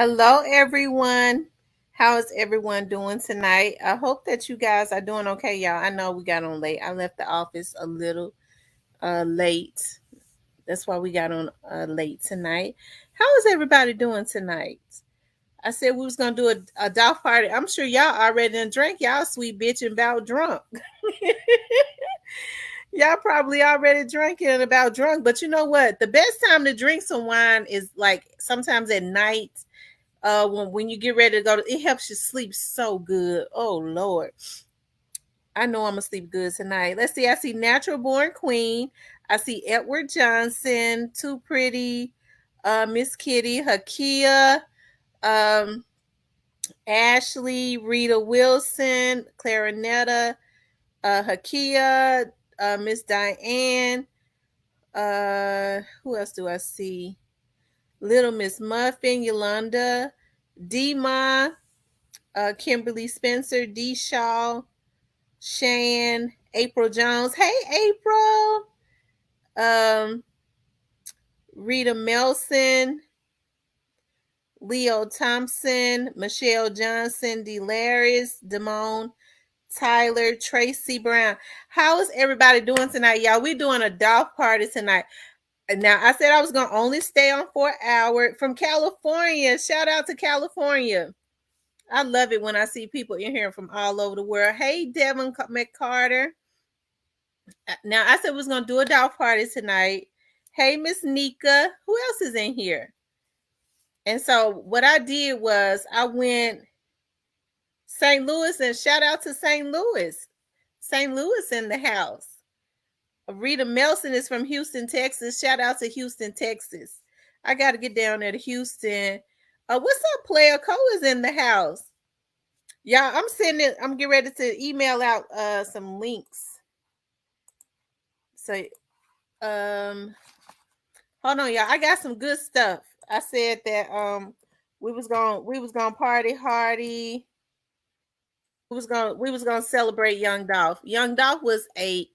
Hello, everyone. How is everyone doing tonight? I hope that you guys are doing okay, y'all. I know we got on late. I left the office a little late. That's why we got on late tonight. How is everybody doing tonight? I said we was gonna do a golf party. I'm sure y'all already done drank. Y'all sweet bitch and about drunk. Y'all probably already drinking and about drunk. But you know what? The best time to drink some wine is like sometimes at night when you get ready to go it helps you sleep so good. Oh Lord. I know I'm gonna sleep good tonight. Let's see. I see Natural Born Queen. I see Edward Johnson, Too Pretty, Miss Kitty, Hakia, um, Ashley, Rita Wilson, Clarinetta, Hakia, Miss Diane. Who else do I see? Little Miss Muffin, Yolanda, Dima, Kimberly Spencer, D. Shaw, Shan, April Jones. Hey, April. Um, Rita Melson, Leo Thompson, Michelle Johnson, Delaris, Damone, Tyler, Tracy Brown. How is everybody doing tonight, y'all? We're doing a golf party tonight. Now, I said I was going to only stay on for an hour from California. Shout out to California. I love it when I see people in here from all over the world. Hey, Devin McCarter. Now, I said we was going to do a golf party tonight. Hey, Miss Nika. Who else is in here? And so what I did was I went St. Louis, and shout out to St. Louis. St. Louis in the house. Rita Melson is from Houston, Texas. Shout out to Houston, Texas. I got to get down there to Houston. What's up, Player Co is in the house. Yeah, I'm getting ready to email out some links. So hold on, y'all. I got some good stuff. I said that we was gonna party hardy. We was gonna celebrate Young Dolph. Young Dolph was a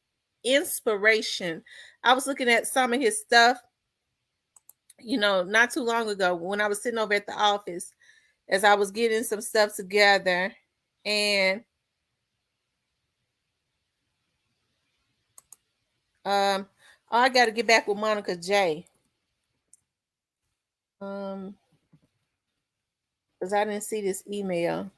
inspiration. I was looking at some of his stuff, not too long ago when I was sitting over at the office as I was getting some stuff together, and I got to get back with Monica J. Because I didn't see this email.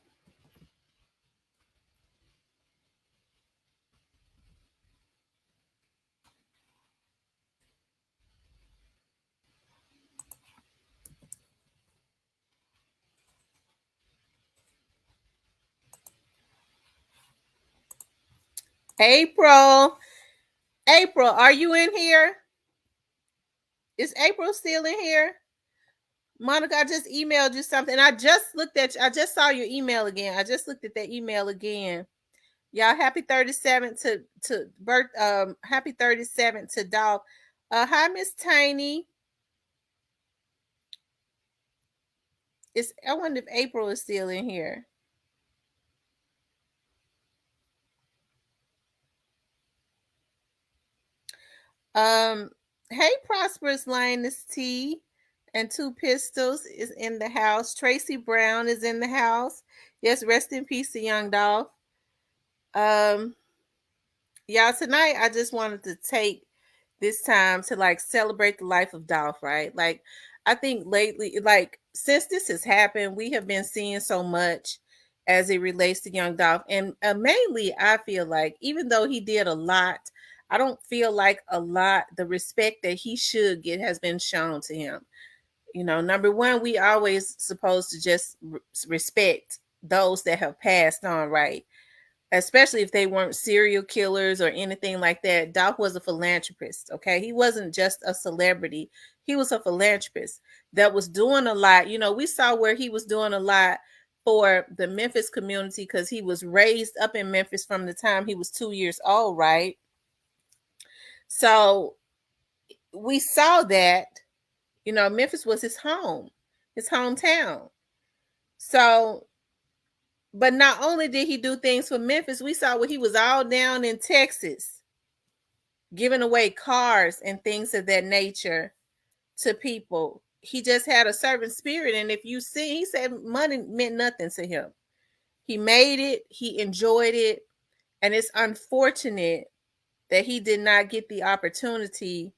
April, are you in here? Is April still in here? Monica, I just emailed you something. I just saw your email again. I just looked at that email again. Y'all, happy 37th to birth. Happy 37th to Dolph. Hi, Miss Tiny. I wonder if April is still in here. Hey, Prosperous Linus T and Two Pistols is in the house. Tracy Brown is in the house. Yes, rest in peace to Young Dolph. Y'all, tonight I just wanted to take this time to like celebrate the life of Dolph, right? Like, I think lately, like since this has happened, we have been seeing so much as it relates to Young Dolph, and mainly I feel like even though he did a lot, I don't feel like the respect that he should get has been shown to him. Number one, we always supposed to just respect those that have passed on, right? Especially if they weren't serial killers or anything like that. Dolph was a philanthropist, okay? He wasn't just a celebrity. He was a philanthropist that was doing a lot. We saw where he was doing a lot for the Memphis community because he was raised up in Memphis from the time he was 2 years old, right? So we saw that, Memphis was his home, his hometown. So but not only did he do things for Memphis, we saw what he was all down in Texas, giving away cars and things of that nature to people. he just had a servant spirit. And if you see, he said money meant nothing to him. He made it, he enjoyed it, and it's unfortunate that he did not get the opportunity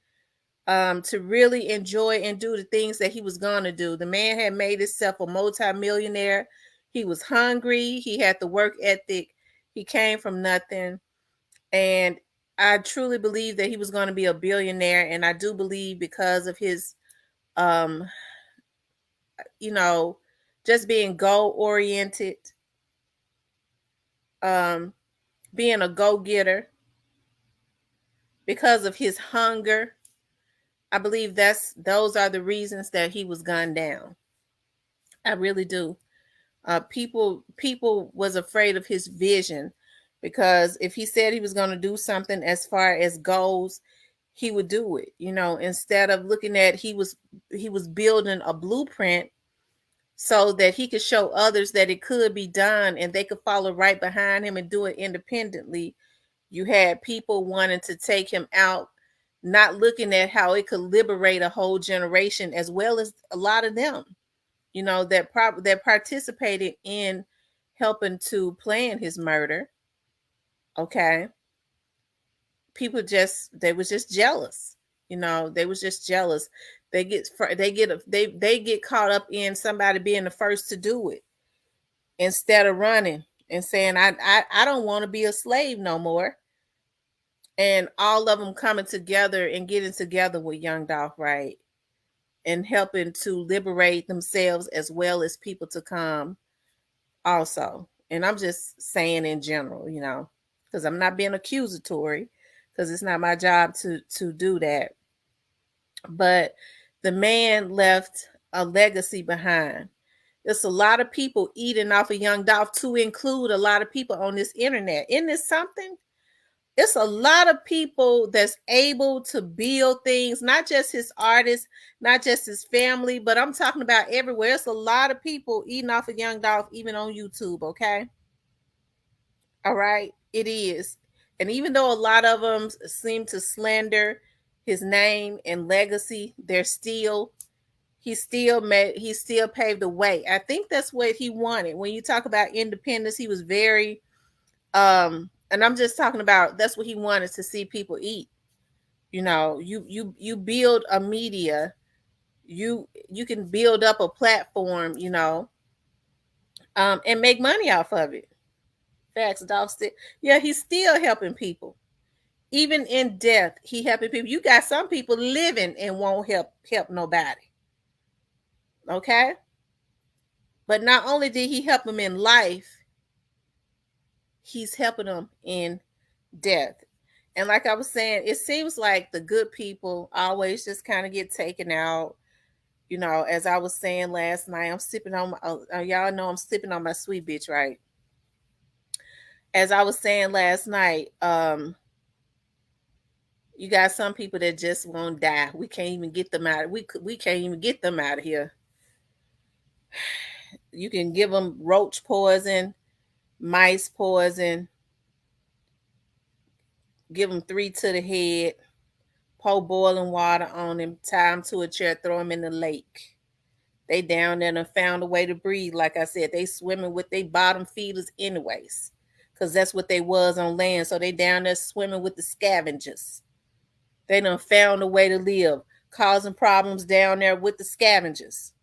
to really enjoy and do the things that he was going to do. The man had made himself a multimillionaire. He was hungry. He had the work ethic. He came from nothing. And I truly believe that he was going to be a billionaire. And I do believe because of his, um, just being goal oriented, being a go-getter, because of his hunger, I believe those are the reasons that he was gunned down. I really do. People was afraid of his vision, because if he said he was going to do something as far as goals, he would do it. Instead of looking at he was building a blueprint so that he could show others that it could be done and they could follow right behind him and do it independently. You had people wanting to take him out, not looking at how it could liberate a whole generation, as well as a lot of them, that participated in helping to plan his murder. Okay. They was just jealous. They was just jealous. They get caught up in somebody being the first to do it, instead of running and saying, I don't want to be a slave no more. And all of them coming together and getting together with Young Dolph Wright and helping to liberate themselves as well as people to come also. And I'm just saying in general, because I'm not being accusatory, because it's not my job to do that. But the man left a legacy behind. There's a lot of people eating off of Young Dolph, to include a lot of people on this internet. Isn't this something? It's a lot of people that's able to build things, not just his artists, not just his family, but I'm talking about everywhere. It's a lot of people eating off of Young Dolph, even on YouTube, okay? All right, it is. And even though a lot of them seem to slander his name and legacy, he still paved the way. I think that's what he wanted. When you talk about independence, he was very and I'm just talking about, that's what he wanted to see people eat. You build a media, you can build up a platform, and make money off of it. Facts, Dolph still, yeah, he's still helping people. Even in death, he helping people. You got some people living and won't help nobody. Okay? But not only did he help them in life, he's helping them in death. And like I was saying, it seems like the good people always just kind of get taken out. As I was saying last night, I'm sipping on my, y'all know I'm sipping on my sweet bitch, right? As I was saying last night, you got some people that just won't die. We can't even get them out. We can't even get them out of here. You can give them roach poison, mice poison, give them 3 to the head, pour boiling water on them, tie them to a chair, throw them in the lake. They down there and found a way to breathe. Like I said, they swimming with their bottom feeders anyways, because that's what they was on land. So they down there swimming with the scavengers. They done found a way to live, causing problems down there with the scavengers.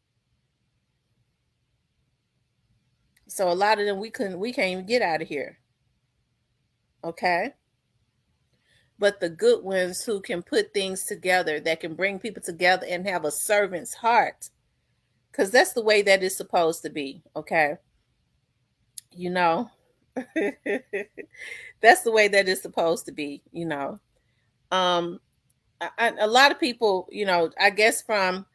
So a lot of them we can't even get out of here. Okay. But the good ones who can put things together, that can bring people together and have a servant's heart, because that's the way that it's supposed to be. Okay. That's the way that it's supposed to be. A lot of people, I guess from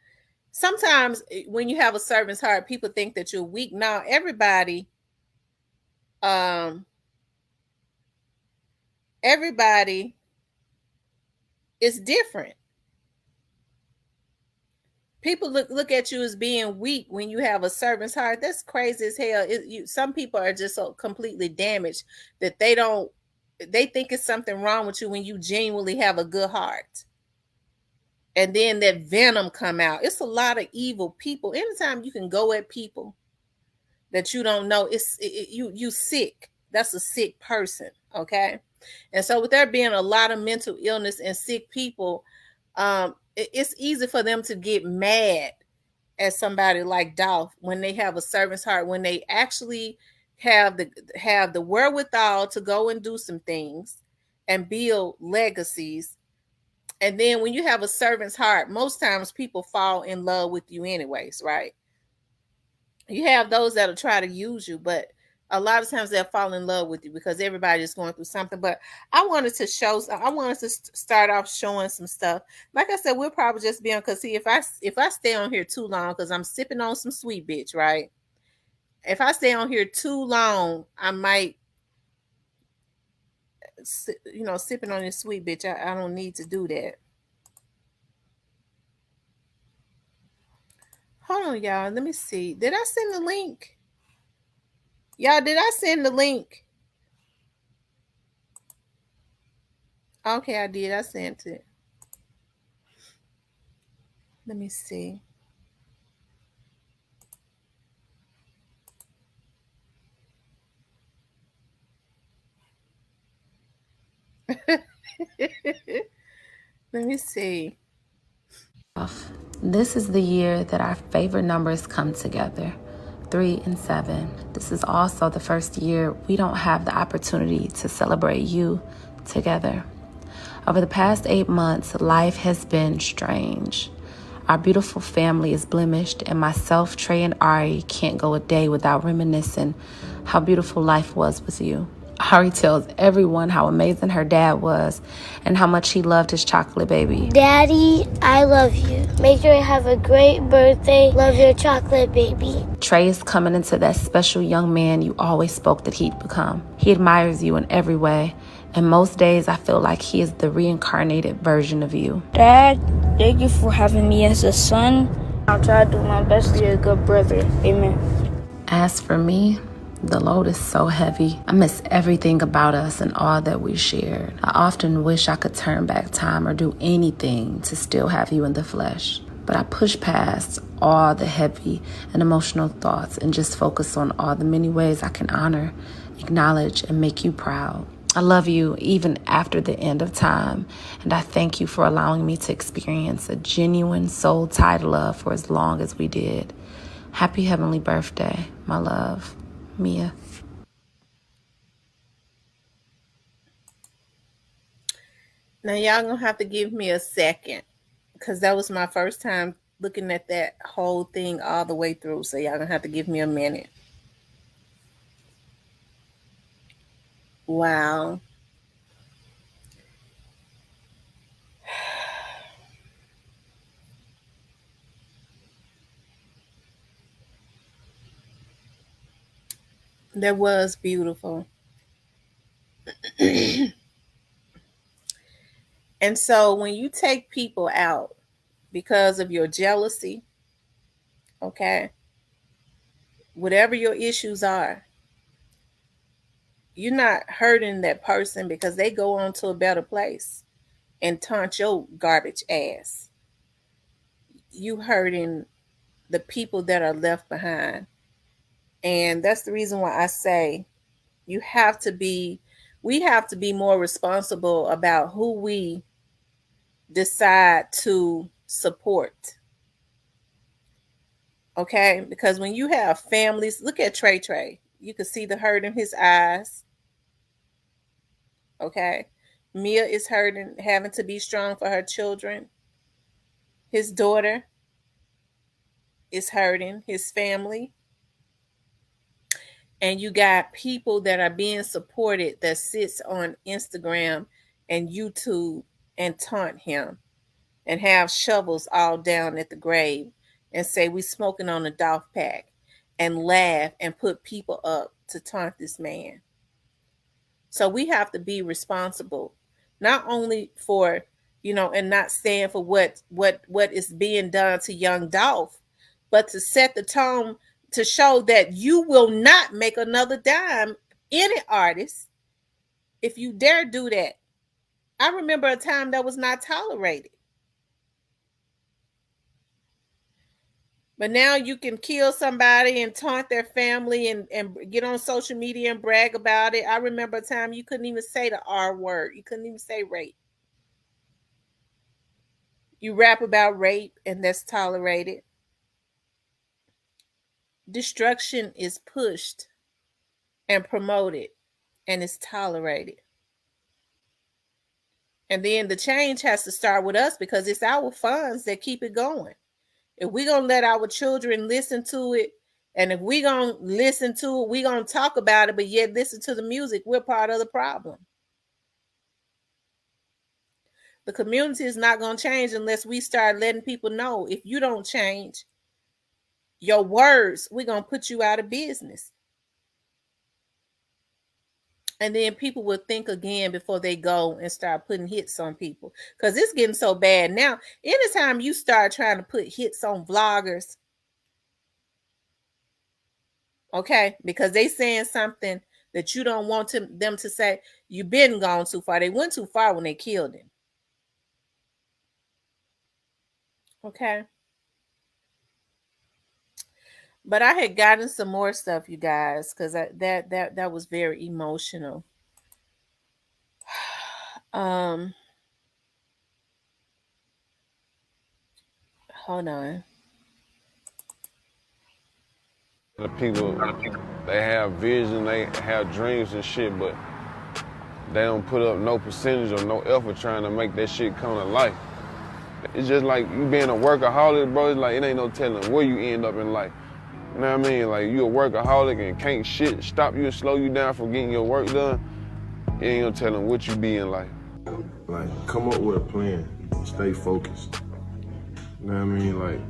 sometimes when you have a servant's heart, people think that you're weak. Now everybody is different. People look at you as being weak when you have a servant's heart. That's crazy as hell. Some people are just so completely damaged that they think it's something wrong with you when you genuinely have a good heart. and then that venom come out. It's a lot of evil people. Anytime you can go at people that you don't know, you sick. That's a sick person, okay? And so with there being a lot of mental illness and sick people, it's easy for them to get mad at somebody like Dolph when they have a servant's heart, when they actually have the wherewithal to go and do some things and build legacies. And then when you have a servant's heart, most times people fall in love with you anyways, right? You have those that'll try to use you, but a lot of times they'll fall in love with you because everybody's going through something. But I wanted to start off showing some stuff. Like I said, we'll probably just be on, because see, if I stay on here too long, because I'm sipping on some sweet bitch, right? If I stay on here too long, I might, sipping on this sweet bitch. I don't need to do that. Hold on, y'all. Let me see. Did I send the link? Y'all, did I send the link? Okay, I did. I sent it. Let me see. Let me see. This is the year that our favorite numbers come together, 3 and 7. This is also the first year we don't have the opportunity to celebrate you together. Over the past 8 months, life has been strange. Our beautiful family is blemished, and myself, Trey, and Ari can't go a day without reminiscing how beautiful life was with you. Ari tells everyone how amazing her dad was and how much he loved his chocolate baby. Daddy, I love you. Make sure you have a great birthday. Love your chocolate baby. Trey is coming into that special young man you always spoke that he'd become. He admires you in every way, and most days I feel like he is the reincarnated version of you. Dad, thank you for having me as a son. I'll try to do my best to be a good brother. Amen. As for me, the load is so heavy. I miss everything about us and all that we shared. I often wish I could turn back time or do anything to still have you in the flesh. But I push past all the heavy and emotional thoughts and just focus on all the many ways I can honor, acknowledge, and make you proud. I love you even after the end of time, and I thank you for allowing me to experience a genuine soul-tied love for as long as we did. Happy heavenly birthday, my love. Mia. Now y'all gonna have to give me a second, because that was my first time looking at that whole thing all the way through. So y'all gonna have to give me a minute. Wow. That was beautiful. And so when you take people out because of your jealousy, okay, whatever your issues are, you're not hurting that person because they go on to a better place and taunt your garbage ass. You hurting the people that are left behind. And that's the reason why I say you have to be we have to be more responsible about who we decide to support. Okay? Because when you have families, look at Trey Trey. You can see the hurt in his eyes. Okay? Mia is hurting, having to be strong for her children. His daughter is hurting, his family. And you got people that are being supported that sits on Instagram and YouTube and taunt him and have shovels all down at the grave and say we smoking on a Dolph pack and laugh and put people up to taunt this man. So we have to be responsible, not only for, and not stand for what is being done to young Dolph, but to set the tone to show that you will not make another dime, any artist, if you dare do that. I remember a time that was not tolerated. But now you can kill somebody and taunt their family and get on social media and brag about it. I remember a time you couldn't even say the R word. You couldn't even say rape. You rap about rape and that's tolerated. Destruction is pushed and promoted and is tolerated. And then the change has to start with us because it's our funds that keep it going. If we're going to let our children listen to it, and if we're going to listen to it, we're going to talk about it, but yet listen to the music, we're part of the problem. The community is not going to change unless we start letting people know, if you don't change your words, we're going to put you out of business. And then people will think again before they go and start putting hits on people. Because it's getting so bad now. Anytime you start trying to put hits on vloggers, okay, because they saying something that you don't want them to say, you've been gone too far. They went too far when they killed him. Okay. But I had gotten some more stuff, you guys, because that was very emotional. Hold on. The people, they have vision, they have dreams and shit, but they don't put up no percentage or no effort trying to make that shit come to life. It's just like you being a workaholic, bro. It's like it ain't no telling where you end up in life. You know what I mean? Like you a workaholic and can't shit stop you and slow you down from getting your work done. You ain't no telling what you be in life. Like, come up with a plan. Stay focused. You know what I mean? Like,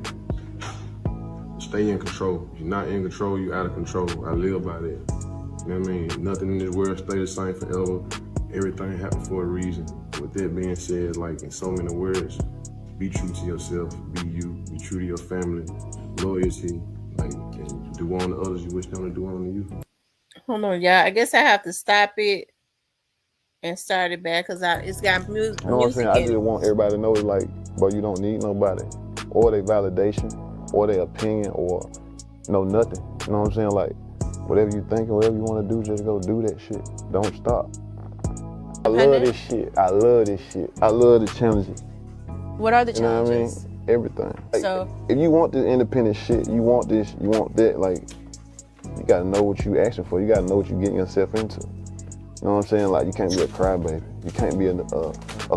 stay in control. If you're not in control, you're out of control. I live by that. You know what I mean? Nothing in this world stay the same forever. Everything happens for a reason. With that being said, like in so many words, be true to yourself, be you, be true to your family, loyalty, like, and do on to others you wish them to do on to you. Hold on, y'all. I guess I have to stop it and start it back because it's got music. You know what I'm saying? I just want everybody to know, like, bro, you don't need nobody or their validation or their opinion or nothing. You know what I'm saying? Like, whatever you think or whatever you want to do, just go do that shit. Don't stop. I love this shit. I love this shit. I love the challenges. What are the You know what I mean? challenges? Everything. Like, So- if you want this independent shit, you want this, you want that, like, you gotta know what you asking for. You gotta know what you getting yourself into. You know what I'm saying? Like, you can't be a crybaby. You can't be a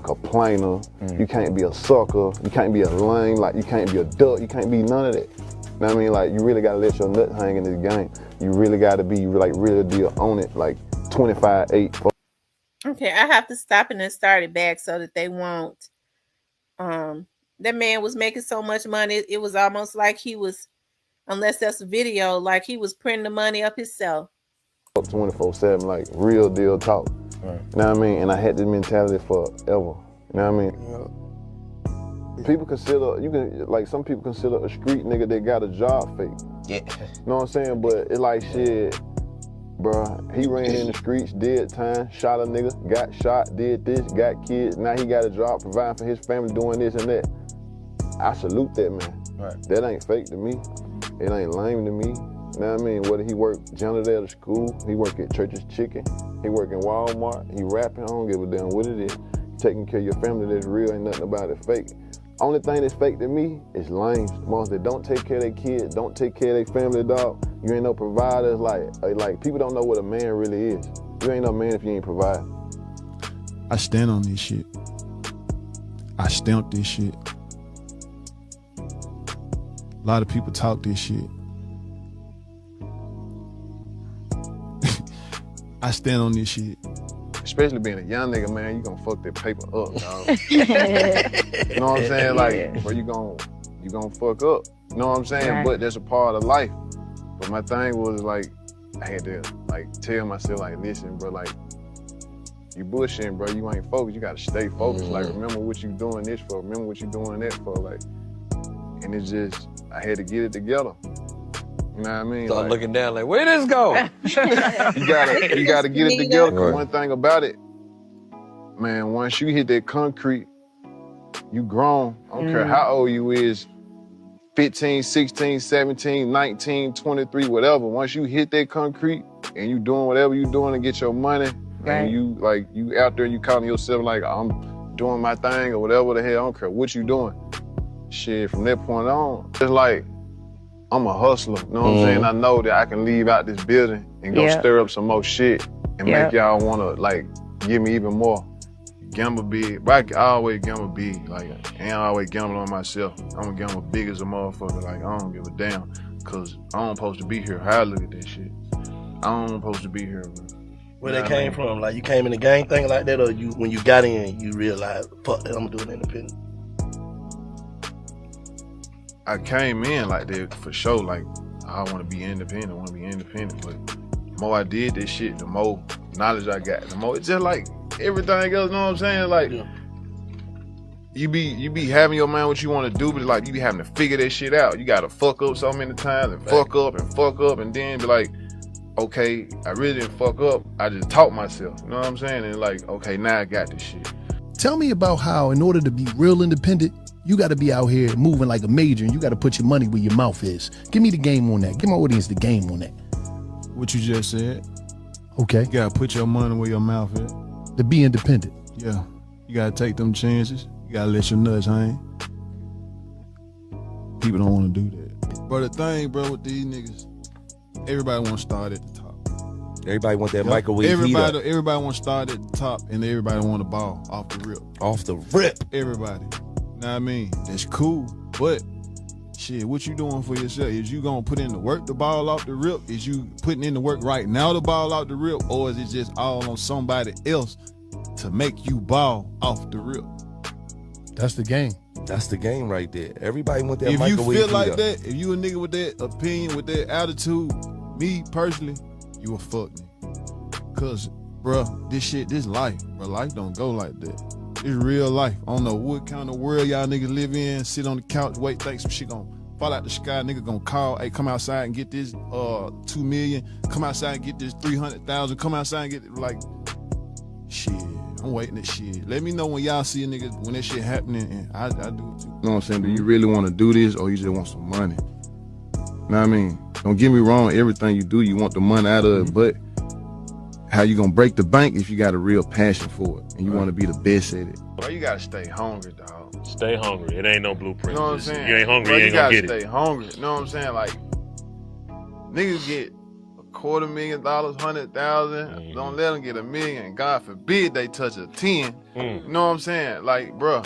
complainer. You can't be a sucker. You can't be a lame. Like, you can't be a duck. You can't be none of that. You know what I mean? Like, you really gotta let your nut hang in this game. You really gotta be, like, really deal on it, like 25-8. Okay, I have to stop it and start it back so that they won't. That man was making so much money, it was almost like he was, unless that's a video, like he was printing the money up himself. 24/7, like real deal talk. Right. You know what I mean? And I had this mentality forever. You know what I mean? Yeah. People consider, some people consider a street nigga that got a job fake. Yeah. You know what I'm saying? But it's like shit, bruh, he ran in the streets, did time, shot a nigga, got shot, did this, got kids, now he got a job providing for his family, doing this and that. I salute that man. Right. That ain't fake to me. It ain't lame to me. You know what I mean? Whether he work janitor at a school, he work at Church's Chicken, he work in Walmart, he rapping, I don't give a damn what it is. Taking care of your family that's real, ain't nothing about it fake. Only thing that's fake to me is lames. The ones that don't take care of their kids, don't take care of their family, dog. You ain't no providers. Like people don't know what a man really is. You ain't no man if you ain't provide. I stand on this shit. I stamp this shit. A lot of people talk this shit. I stand on this shit. Especially being a young nigga, man, you gonna fuck that paper up, dog. You know what I'm saying? Like, bro, you gonna fuck up. You know what I'm saying? Right. But that's a part of life. But my thing was like, I had to like tell myself like, listen, bro, like, you bullshitting, bro. You ain't focused. You gotta stay focused. Mm-hmm. Like, remember what you doing this for. Remember what you doing that for. Like, and it's just, I had to get it together. You know what I mean? Start like, looking down like, where this go? you gotta get it together. Right. One thing about it, man, once you hit that concrete, you grown. I don't care how old you is, 15, 16, 17, 19, 23, whatever. Once you hit that concrete and you doing whatever you doing to get your money, and you out there, you calling yourself like, I'm doing my thing or whatever the hell, I don't care what you doing. Shit, from that point on, it's like, I'm a hustler, you know what I'm saying? I know that I can leave out this building and go stir up some more shit and make y'all wanna like give me even more. Gamble big, but I always gamble big. Like, I ain't always gamble on myself. I'm gonna gamble big as a motherfucker. Like, I don't give a damn, cause I don't supposed to be here. How I look at that shit, I don't supposed to be here, man. Where that came from? Like, you came in the gang thing like that, or you when you got in, you realized, fuck that, I'm gonna do it independent? I came in like that for sure. Like, I want to be independent. But the more I did this shit, the more knowledge I got. The more it's just like everything else. You know what I'm saying? Like, you be having your mind what you want to do, but like you be having to figure that shit out. You gotta fuck up so many times and fuck up, and then be like, okay, I really didn't fuck up. I just taught myself. You know what I'm saying? And like, okay, now I got this shit. Tell me about how, in order to be real independent, you got to be out here moving like a major, and you got to put your money where your mouth is. Give me the game on that. Give my audience the game on that. What you just said. Okay. You got to put your money where your mouth is. To be independent. Yeah. You got to take them chances. You got to let your nuts hang. People don't want to do that. But the thing, bro, with these niggas, everybody want to start at the top. Everybody want that microwave heater. Everybody want to start at the top, and everybody want the ball off the rip. Off the rip. Everybody. Know what I mean? That's cool, but shit, what you doing for yourself? Is you gonna put in the work, the ball off the rip? Is you putting in the work right now, the ball off the rip? Or is it just all on somebody else to make you ball off the rip? That's the game. That's the game right there. Everybody want that if microwave you feel like heater. that, if you a nigga with that opinion, with that attitude, me personally, you a fuck nigga. Cause, bruh, this life, bro. Life don't go like that. It's real life. I don't know what kind of world y'all niggas live in. Sit on the couch, wait, think some shit gonna fall out the sky. Nigga gonna call, hey, come outside and get this $2 million. Come outside and get this 300,000. Come outside and get it. Like, shit, I'm waiting that shit. Let me know when y'all see a nigga, when that shit happening, and I do it too. You know what I'm saying? Do you really want to do this, or you just want some money? You know what I mean? Don't get me wrong, everything you do, you want the money out of it, but how you gonna break the bank if you got a real passion for it and you want to be the best at it? Bro, you gotta stay hungry, dog. Stay hungry. It ain't no blueprint. You know what I'm saying? You ain't hungry, bro, you ain't gonna get it. You gotta stay hungry. You know what I'm saying? Like, niggas get $250,000, 100,000. Don't let them get $1 million. God forbid they touch a 10. You know what I'm saying? Like, bro,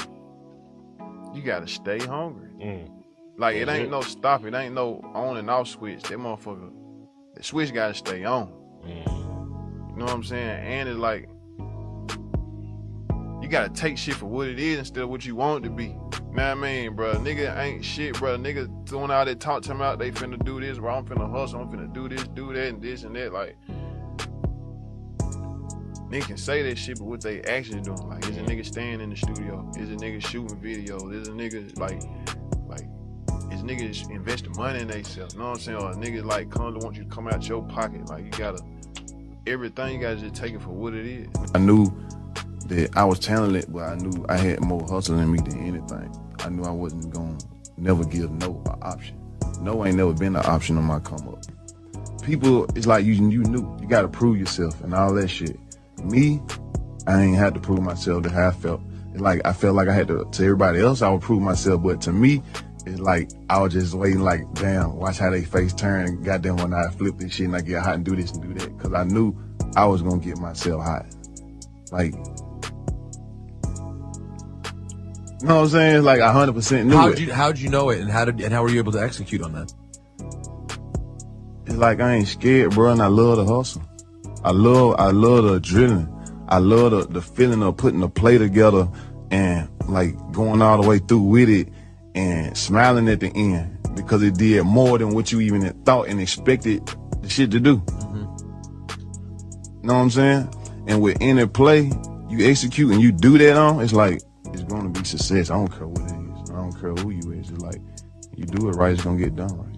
you gotta stay hungry. Like, it ain't no stop. It ain't no on and off switch. That motherfucker, the switch gotta stay on. You know what I'm saying? And it's like, you gotta take shit for what it is instead of what you want it to be. You know what I mean, bro? Nigga ain't shit, bro. Nigga doing all that talk to me out, they finna do this, bro. I'm finna hustle, I'm finna do this, do that, and this and that. Like, nigga can say that shit, but what they actually doing? Like, is a nigga staying in the studio? Is a nigga shooting videos? Is a nigga like, is niggas investing money in themselves? You know what I'm saying? Or a nigga like come to want you to come out your pocket. Like, you gotta, everything, you gotta just take it for what it is. I knew that I was talented, but I knew I had more hustle in me than anything. I knew I wasn't gonna never give no an option. No ain't never been an option on my come up. People, it's like you knew. You gotta prove yourself and all that shit. Me, I ain't had to prove myself to how I felt. It's like I felt like I had to everybody else I would prove myself, but to me, it's like I was just waiting like, damn, watch how they face turn, and goddamn when I flip this shit and I get hot and do this and do that. Cause I knew I was gonna get myself hot. Like, you know what I'm saying? It's like 100% knew How'd you know it, and how were you able to execute on that? It's like I ain't scared, bro, and I love the hustle. I love the adrenaline. I love the feeling of putting a play together and like going all the way through with it and smiling at the end because it did more than what you even thought and expected the shit to do. Know what I'm saying? And with any play you execute and you do that on, it's like, it's gonna be success. I don't care what it is. I don't care who you is. It's like, you do it right, it's gonna get done right.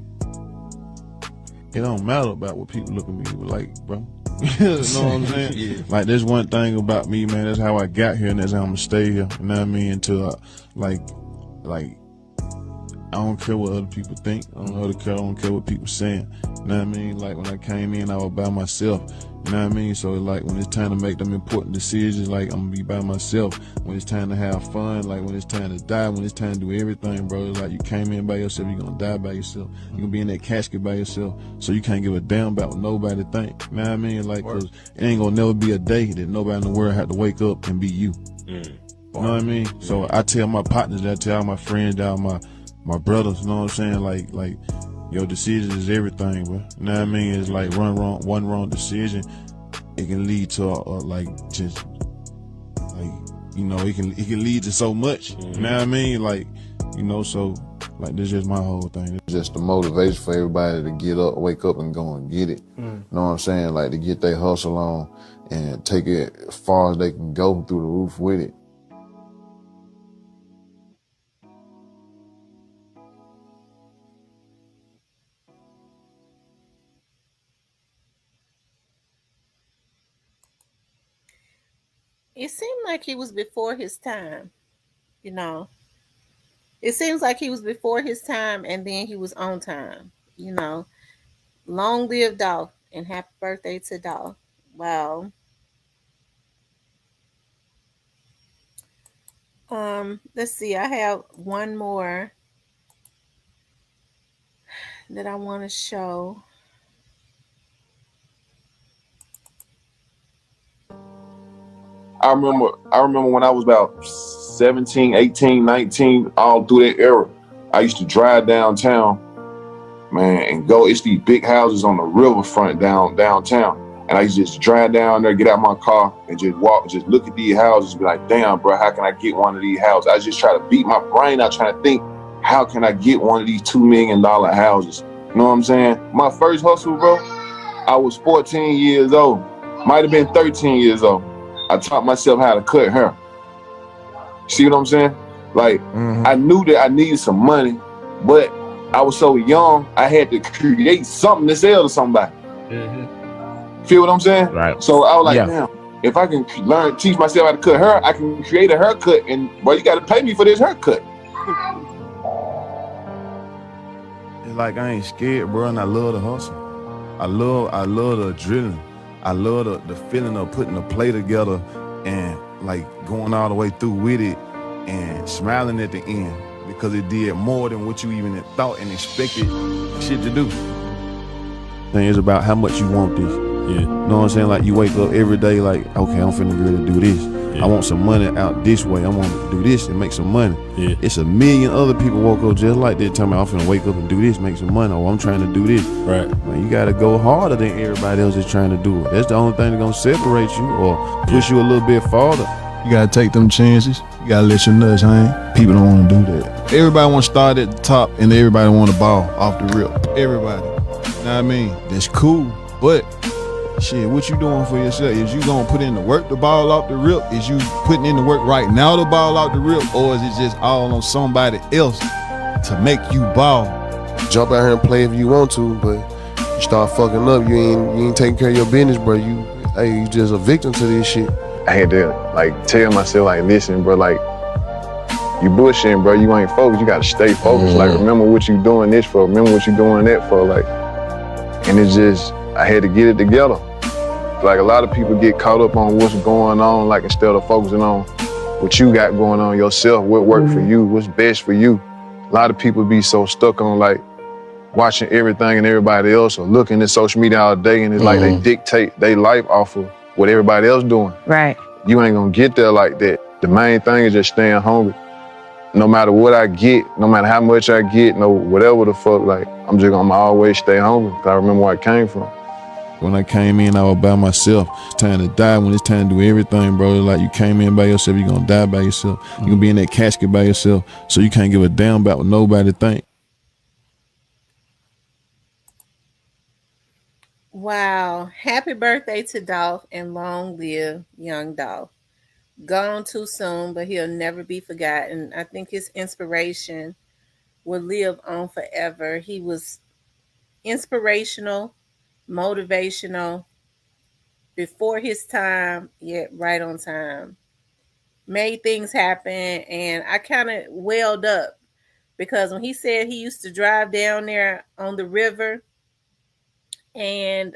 It don't matter about what people look at me like, bro. You know what I'm saying? Yeah. Like, there's one thing about me, man. That's how I got here, and that's how I'm gonna stay here. You know what I mean? Until don't care what other people think. I don't care what people saying. You know what I mean? Like when I came in, I was by myself. You know what I mean? So like when it's time to make them important decisions, like I'm gonna be by myself. When it's time to have fun, like when it's time to die, when it's time to do everything, bro. It's like you came in by yourself, you're gonna die by yourself. You're gonna be in that casket by yourself. So you can't give a damn about what nobody think. You know what I mean? Like, cause it ain't gonna never be a day that nobody in the world had to wake up and be you. You know what I mean? So I tell my partners, I tell all my friends, all my brothers, you know what I'm saying? Like your decision is everything, bro. You know what I mean? It's like one wrong decision, it can lead to it can lead to so much. You know what I mean? Like, you know, so like this is just my whole thing. It's just the motivation for everybody to get up, wake up and go and get it. You know what I'm saying? Like to get their hustle on and take it as far as they can go through the roof with it. It seemed like he was before his time, you know. It seems like he was before his time and then he was on time, you know. Long live Dolph and happy birthday to Dolph. Wow. Let's see. I have one more that I want to show. I remember when I was about 17, 18, 19, all through that era, I used to drive downtown, man, and go. It's these big houses on the riverfront downtown. And I used to just drive down there, get out my car, and just walk, just look at these houses, be like, damn, bro, how can I get one of these houses? I just try to beat my brain out trying to think, how can I get one of these $2 million houses? You know what I'm saying? My first hustle, bro, I was 14 years old. Might have been 13 years old. I taught myself how to cut hair. See what I'm saying? Like, I knew that I needed some money, but I was so young, I had to create something to sell to somebody. Feel what I'm saying? Right. So I was like, damn, if I can teach myself how to cut hair, I can create a haircut, and well, you got to pay me for this haircut. It's like I ain't scared, bro, and I love the hustle. I love the adrenaline. I love the feeling of putting a play together and like going all the way through with it and smiling at the end because it did more than what you even thought and expected shit to do. Thing is about how much you want this. Yeah. You know what I'm saying? Like you wake up every day like, okay, I'm finna get ready to do this. Yeah. I want some money out this way. I want to do this and make some money. Yeah. It's a million other people woke up just like that telling me I'm finna wake up and do this, make some money, or I'm trying to do this. Right. Man, you gotta go harder than everybody else is trying to do it. That's the only thing that's gonna separate you or push you a little bit farther. You gotta take them chances. You gotta let your nuts hang. People don't wanna do that. Everybody wanna start at the top and everybody wanna ball off the rip. Everybody. You know what I mean? That's cool, but shit, what you doing for yourself? Is you gonna put in the work to ball off the rip? Is you putting in the work right now to ball off the rip? Or is it just all on somebody else to make you ball? Jump out here and play if you want to, but you start fucking up, you ain't taking care of your business, bro. You just a victim to this shit. I had to like tell myself like, listen, bro, like you bullshitting, bro. You ain't focused. You gotta stay focused. Like remember what you doing this for. Remember what you doing that for. Like, and it's just I had to get it together. Like a lot of people get caught up on what's going on, like instead of focusing on what you got going on yourself, what worked for you, what's best for you. A lot of people be so stuck on like watching everything and everybody else or looking at social media all day and it's like they dictate their life off of what everybody else doing. Right. You ain't gonna get there like that. The main thing is just staying hungry. No matter what I get, no matter how much I get, no whatever the fuck, like I'm just gonna always stay hungry because I remember where I came from. When I came in, I was by myself. It's time to die when it's time to do everything, bro. Like you came in by yourself, you're gonna die by yourself. You're gonna be in that casket by yourself, so you can't give a damn about what nobody think. Wow. Happy birthday to Dolph and long live young Dolph. Gone too soon, but he'll never be forgotten. I think his inspiration will live on forever. He was inspirational, motivational, before his time, yet right on time. Made things happen, and I kind of welled up because when he said he used to drive down there on the river and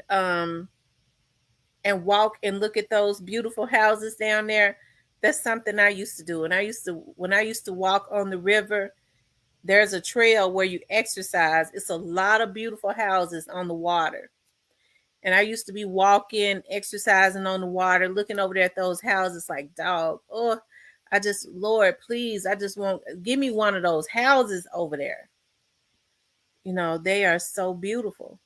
walk and look at those beautiful houses down there, that's something I used to do. And when I used to walk on the river, there's a trail where you exercise. It's a lot of beautiful houses on the water. And I used to be walking, exercising on the water, looking over there at those houses like, dog, oh, Lord, please, I just want, give me one of those houses over there. You know, they are so beautiful.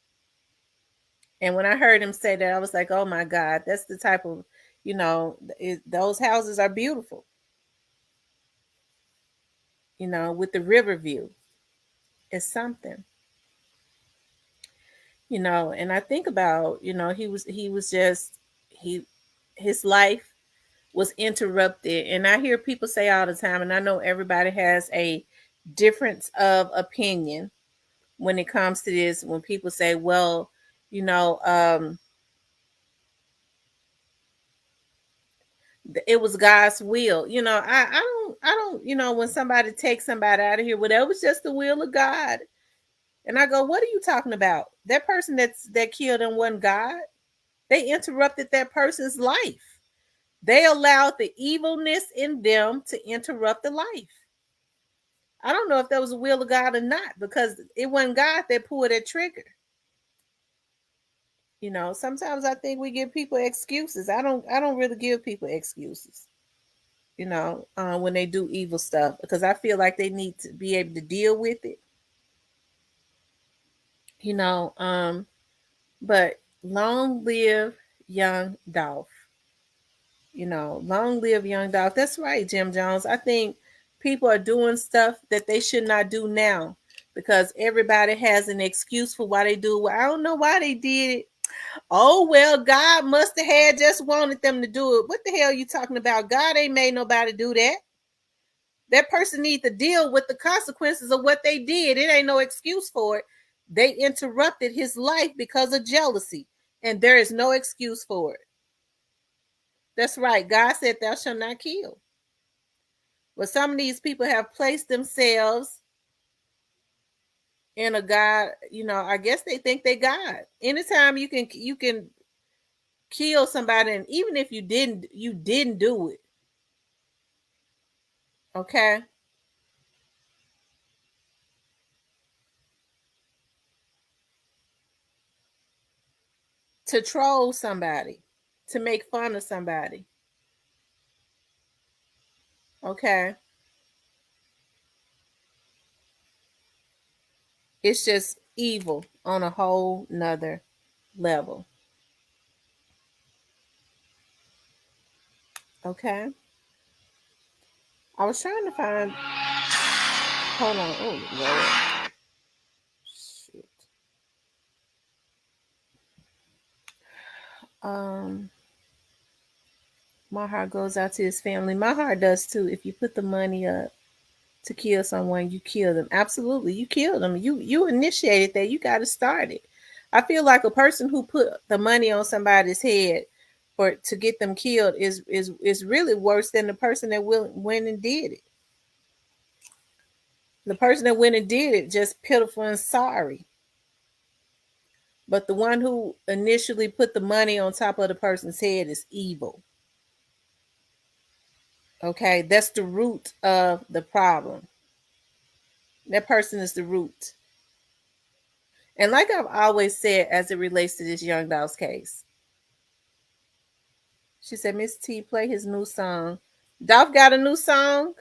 And when I heard him say that, I was like, oh my God, that's the type of, you know, those houses are beautiful. You know, with the river view. It's something. You know, and I think about, you know, his life was interrupted. And I hear people say all the time, and I know everybody has a difference of opinion when it comes to this, when people say, well, you know, it was God's will. You know, I don't, you know, when somebody takes somebody out of here, well, that was just the will of God. And I go, what are you talking about? That person that killed him wasn't God. They interrupted that person's life. They allowed the evilness in them to interrupt the life. I don't know if that was the will of God or not, because it wasn't God that pulled that trigger. You know, sometimes I think we give people excuses. I don't really give people excuses, you know, when they do evil stuff, because I feel like they need to be able to deal with it. You know, but long live young Dolph. You know, long live young Dolph. That's right, Jim Jones. I think people are doing stuff that they should not do now because everybody has an excuse for why they do it. Well, I don't know why they did it. Oh, well, God must have had just wanted them to do it. What the hell are you talking about? God ain't made nobody do that. That person needs to deal with the consequences of what they did. It ain't no excuse for it. They interrupted his life because of jealousy, and there is no excuse for it. That's right. God said, thou shalt not kill. But some of these people have placed themselves in a God, you know, I guess they think they God. Anytime you can kill somebody, and even if you didn't do it. Okay? To troll somebody, to make fun of somebody. Okay? It's just evil on a whole nother level. Okay? I was trying to find. Hold on. Oh, Lord. Shit. My heart goes out to his family. My heart does too. If you put the money up to kill someone, you kill them. Absolutely, you kill them. You initiated that. You got to start it. I feel like a person who put the money on somebody's head to get them killed is really worse than the person that went and did it. The person that went and did it just pitiful and sorry. But the one who initially put the money on top of the person's head is evil. Okay, that's the root of the problem. That person is the root. And like I've always said, as it relates to this Young Dolph's case, she said, Miss T, play his new song. Dolph got a new song?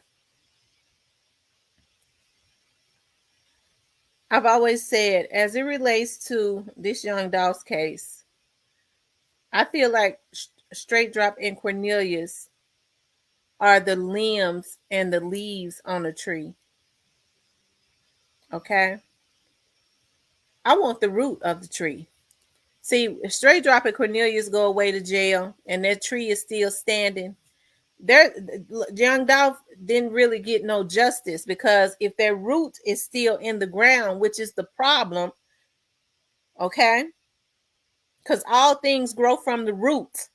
I've always said, as it relates to this Young Dolph's case, I feel like Straight Drop and Cornelius are the limbs and the leaves on a tree. Okay? I want the root of the tree. See, Straight Drop and Cornelius go away to jail and that tree is still standing. Young Dolph didn't really get no justice, because if their root is still in the ground, which is the problem, okay? Because all things grow from the root.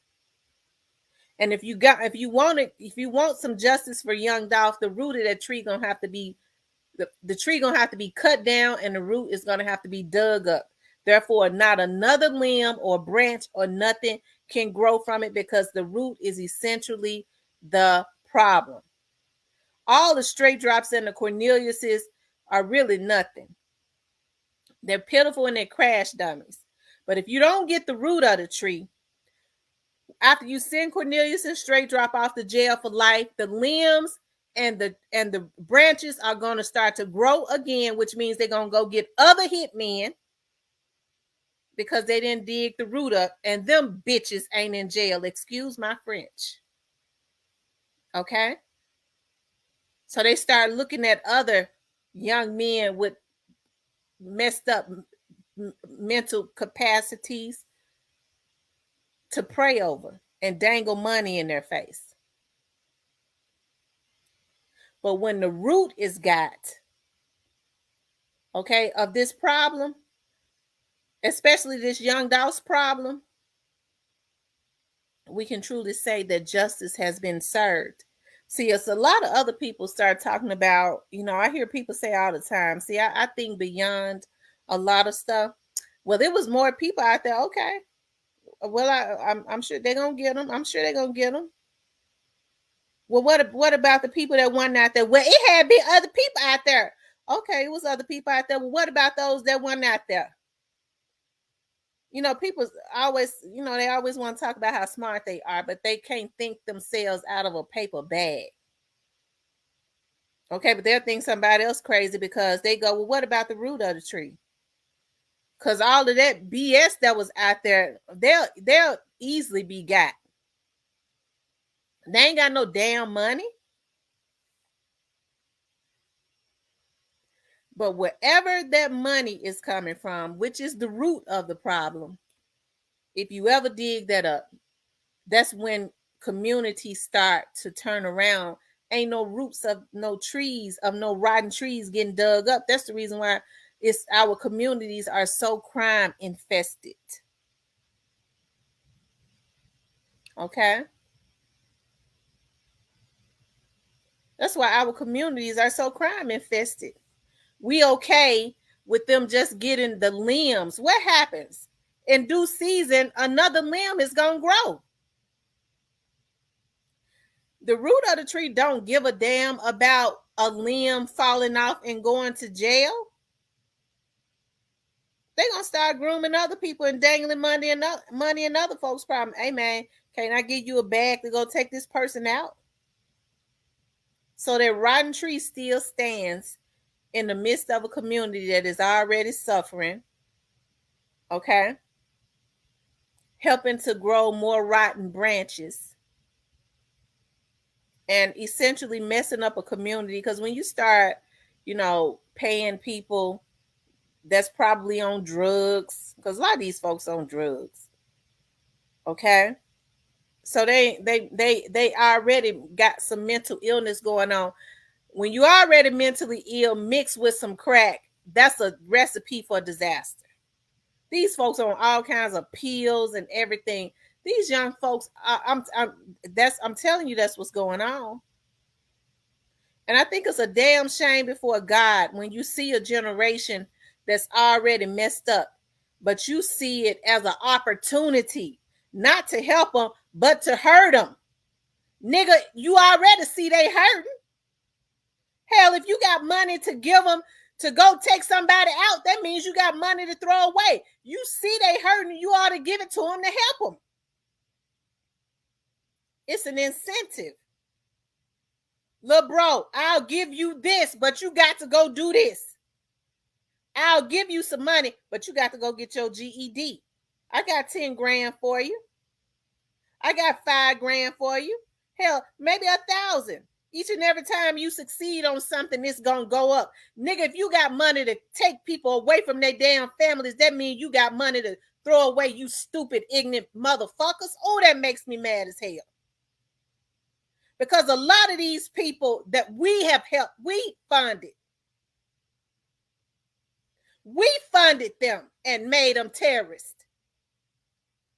And if you want some justice for Young Dolph, the root of that tree gonna have to be The tree gonna have to be cut down and the root is gonna have to be dug up. Therefore, not another limb or branch or nothing can grow from it because the root is essentially the problem. All the straight drops and the Corneliuses are really nothing. They're pitiful and they're crash dummies. But if you don't get the root of the tree, after you send Cornelius and straight drop off to jail for life, the limbs and the branches are going to start to grow again, which means they're going to go get other hitmen because they didn't dig the root up, and them bitches ain't in jail. Excuse my French. Okay? So they start looking at other young men with messed up mental capacities to pray over and dangle money in their face. But when the root is got, okay, of this problem, especially this young Doss problem, we can truly say that justice has been served. See, it's a lot of other people start talking about, I hear people say all the time, see, I think beyond a lot of stuff. Well, there was more people out there. Okay. Well, I'm sure they're going to get them. I'm sure they're going to get them. Well, what about the people that weren't out there? Well, it had been other people out there. Okay, it was other people out there. Well, what about those that weren't out there? People always, they always want to talk about how smart they are, but they can't think themselves out of a paper bag. Okay, but they'll think somebody else crazy because they go, well, what about the root of the tree? Because all of that BS that was out there, they'll easily be got. They ain't got no damn money. But wherever that money is coming from, which is the root of the problem, if you ever dig that up, that's when communities start to turn around. Ain't no roots of no trees, of no rotten trees getting dug up. That's the reason why our communities are so crime infested. Okay? That's why our communities are so crime infested. We okay with them just getting the limbs. What happens? In due season, another limb is going to grow. The root of the tree don't give a damn about a limb falling off and going to jail. They're going to start grooming other people and dangling money in other folks' problem. Hey, man, can I give you a bag to go take this person out? So that rotten tree still stands in the midst of a community that is already suffering, okay? Helping to grow more rotten branches and essentially messing up a community. Because when you start, paying people that's probably on drugs, because a lot of these folks on drugs, okay? So they already got some mental illness going on. When you already mentally ill mixed with some crack, that's a recipe for disaster. These folks are on all kinds of pills and everything. These young folks, I'm telling you, that's what's going on. And I think it's a damn shame before God when you see a generation that's already messed up, but you see it as an opportunity not to help them, but to hurt them. Nigga, you already see they hurting. Hell, if you got money to give them to go take somebody out, that means you got money to throw away. You see they hurting, you ought to give it to them to help them. It's an incentive. Look, bro, I'll give you this, but you got to go do this. I'll give you some money, but you got to go get your GED. I got 10 grand for you. I got 5 grand for you. Hell, maybe 1,000. Each and every time you succeed on something, it's going to go up. Nigga, if you got money to take people away from their damn families, that means you got money to throw away, you stupid, ignorant motherfuckers. Oh, that makes me mad as hell. Because a lot of these people that we have helped, we funded. We funded them and made them terrorists.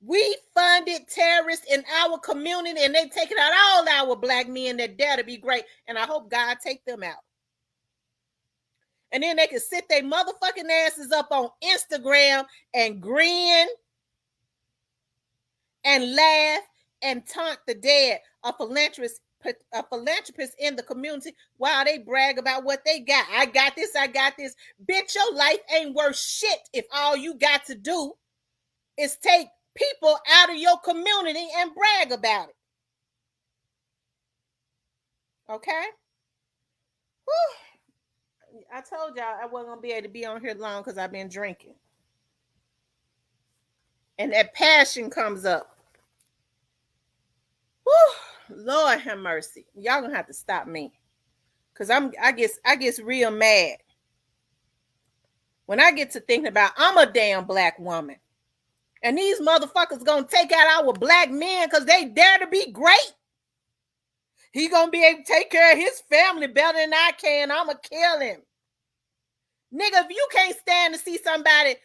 We funded terrorists in our community, and they taking out all our black men that dare to be great. And I hope God take them out. And then they can sit their motherfucking asses up on Instagram and grin and laugh and taunt the dead, a philanthropist in the community while they brag about what they got. I got this. Bitch, your life ain't worth shit if all you got to do is take people out of your community and brag about it. Okay? Whew. I told y'all I wasn't going to be able to be on here long because I've been drinking. And that passion comes up. Whew. Lord have mercy. Y'all gonna have to stop me. Cause I get real mad. When I get to thinking about I'm a damn black woman. And these motherfuckers gonna take out our black men because they dare to be great. He gonna be able to take care of his family better than I can. I'ma kill him. Nigga, if you can't stand to see somebody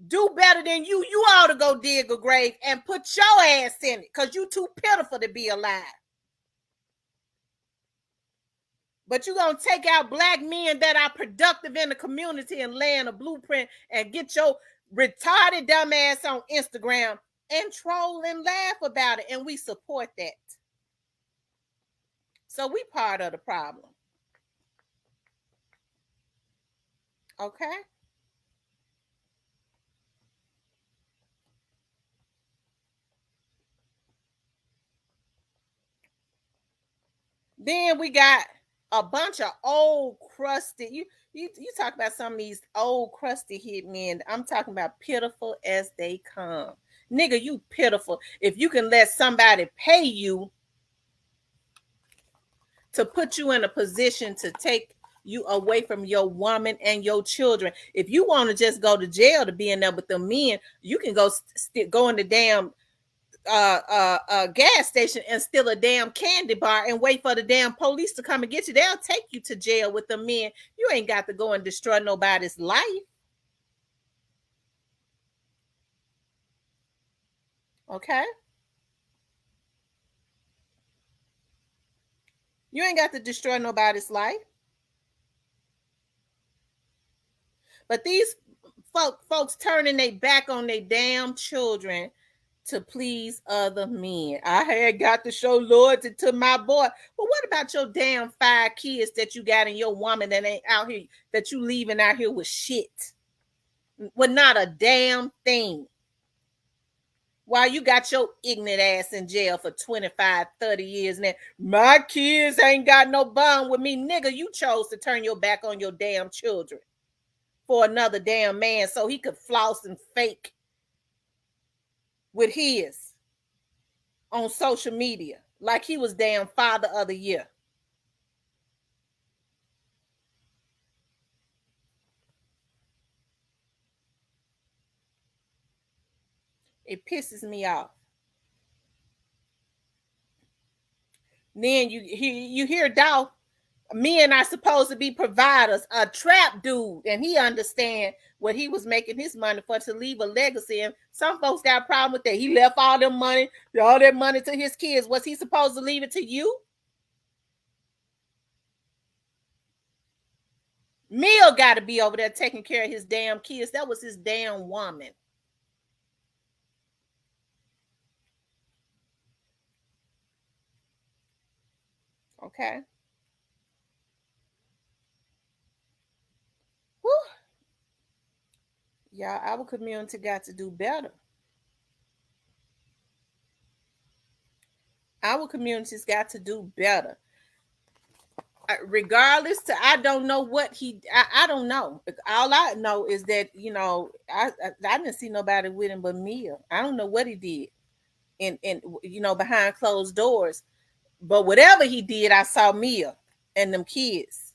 do better than you, you ought to go dig a grave and put your ass in it because you too pitiful to be alive. But you gonna take out black men that are productive in the community and lay in a blueprint and get your retarded dumb ass on Instagram and troll and laugh about it. And we support that. So we part of the problem. Okay? Then we got a bunch of old crusty. You talk about some of these old crusty hitmen. I'm talking about pitiful as they come. Nigga, you pitiful. If you can let somebody pay you to put you in a position to take you away from your woman and your children. If you want to just go to jail to be in there with the men, you can go in the damn gas station and steal a damn candy bar and wait for the damn police to come and get you. They'll take you to jail with the men. You ain't got to go and destroy nobody's life. Okay? You ain't got to destroy nobody's life. But these folks turning their back on their damn children to please other men. I had got to show loyalty to my boy. But what about your damn 5 kids that you got and your woman that ain't out here, that you leaving out here with shit? With not a damn thing. While you got your ignorant ass in jail for 25, 30 years now. My kids ain't got no bond with me. Nigga, you chose to turn your back on your damn children for another damn man so he could floss and fake with his on social media like he was damn father of the year. It pisses me off. Then you hear Dolph, men are supposed to be providers, a trap dude, and he understand what he was making his money for, to leave a legacy. And some folks got a problem with that. He left all that money to his kids. Was he supposed to leave it to you? Mill got to be over there taking care of his damn kids. That was his damn woman. Okay. Whew. Y'all, our community got to do better. Our community's got to do better. Regardless I don't know what I don't know. All I know is that, I didn't see nobody with him but Mia. I don't know what he did in behind closed doors. But whatever he did, I saw Mia and them kids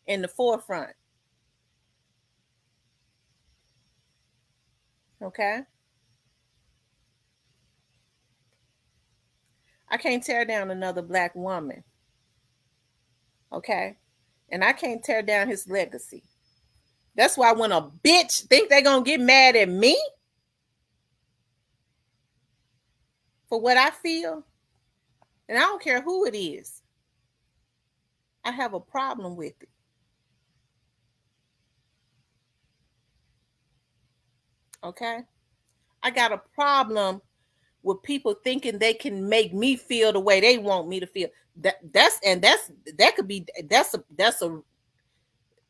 in the forefront. Okay? I can't tear down another black woman. Okay? And I can't tear down his legacy. That's why when a bitch think they're going to get mad at me for what I feel, and I don't care who it is, I have a problem with it. Okay? I got a problem with people thinking they can make me feel the way they want me to feel. That's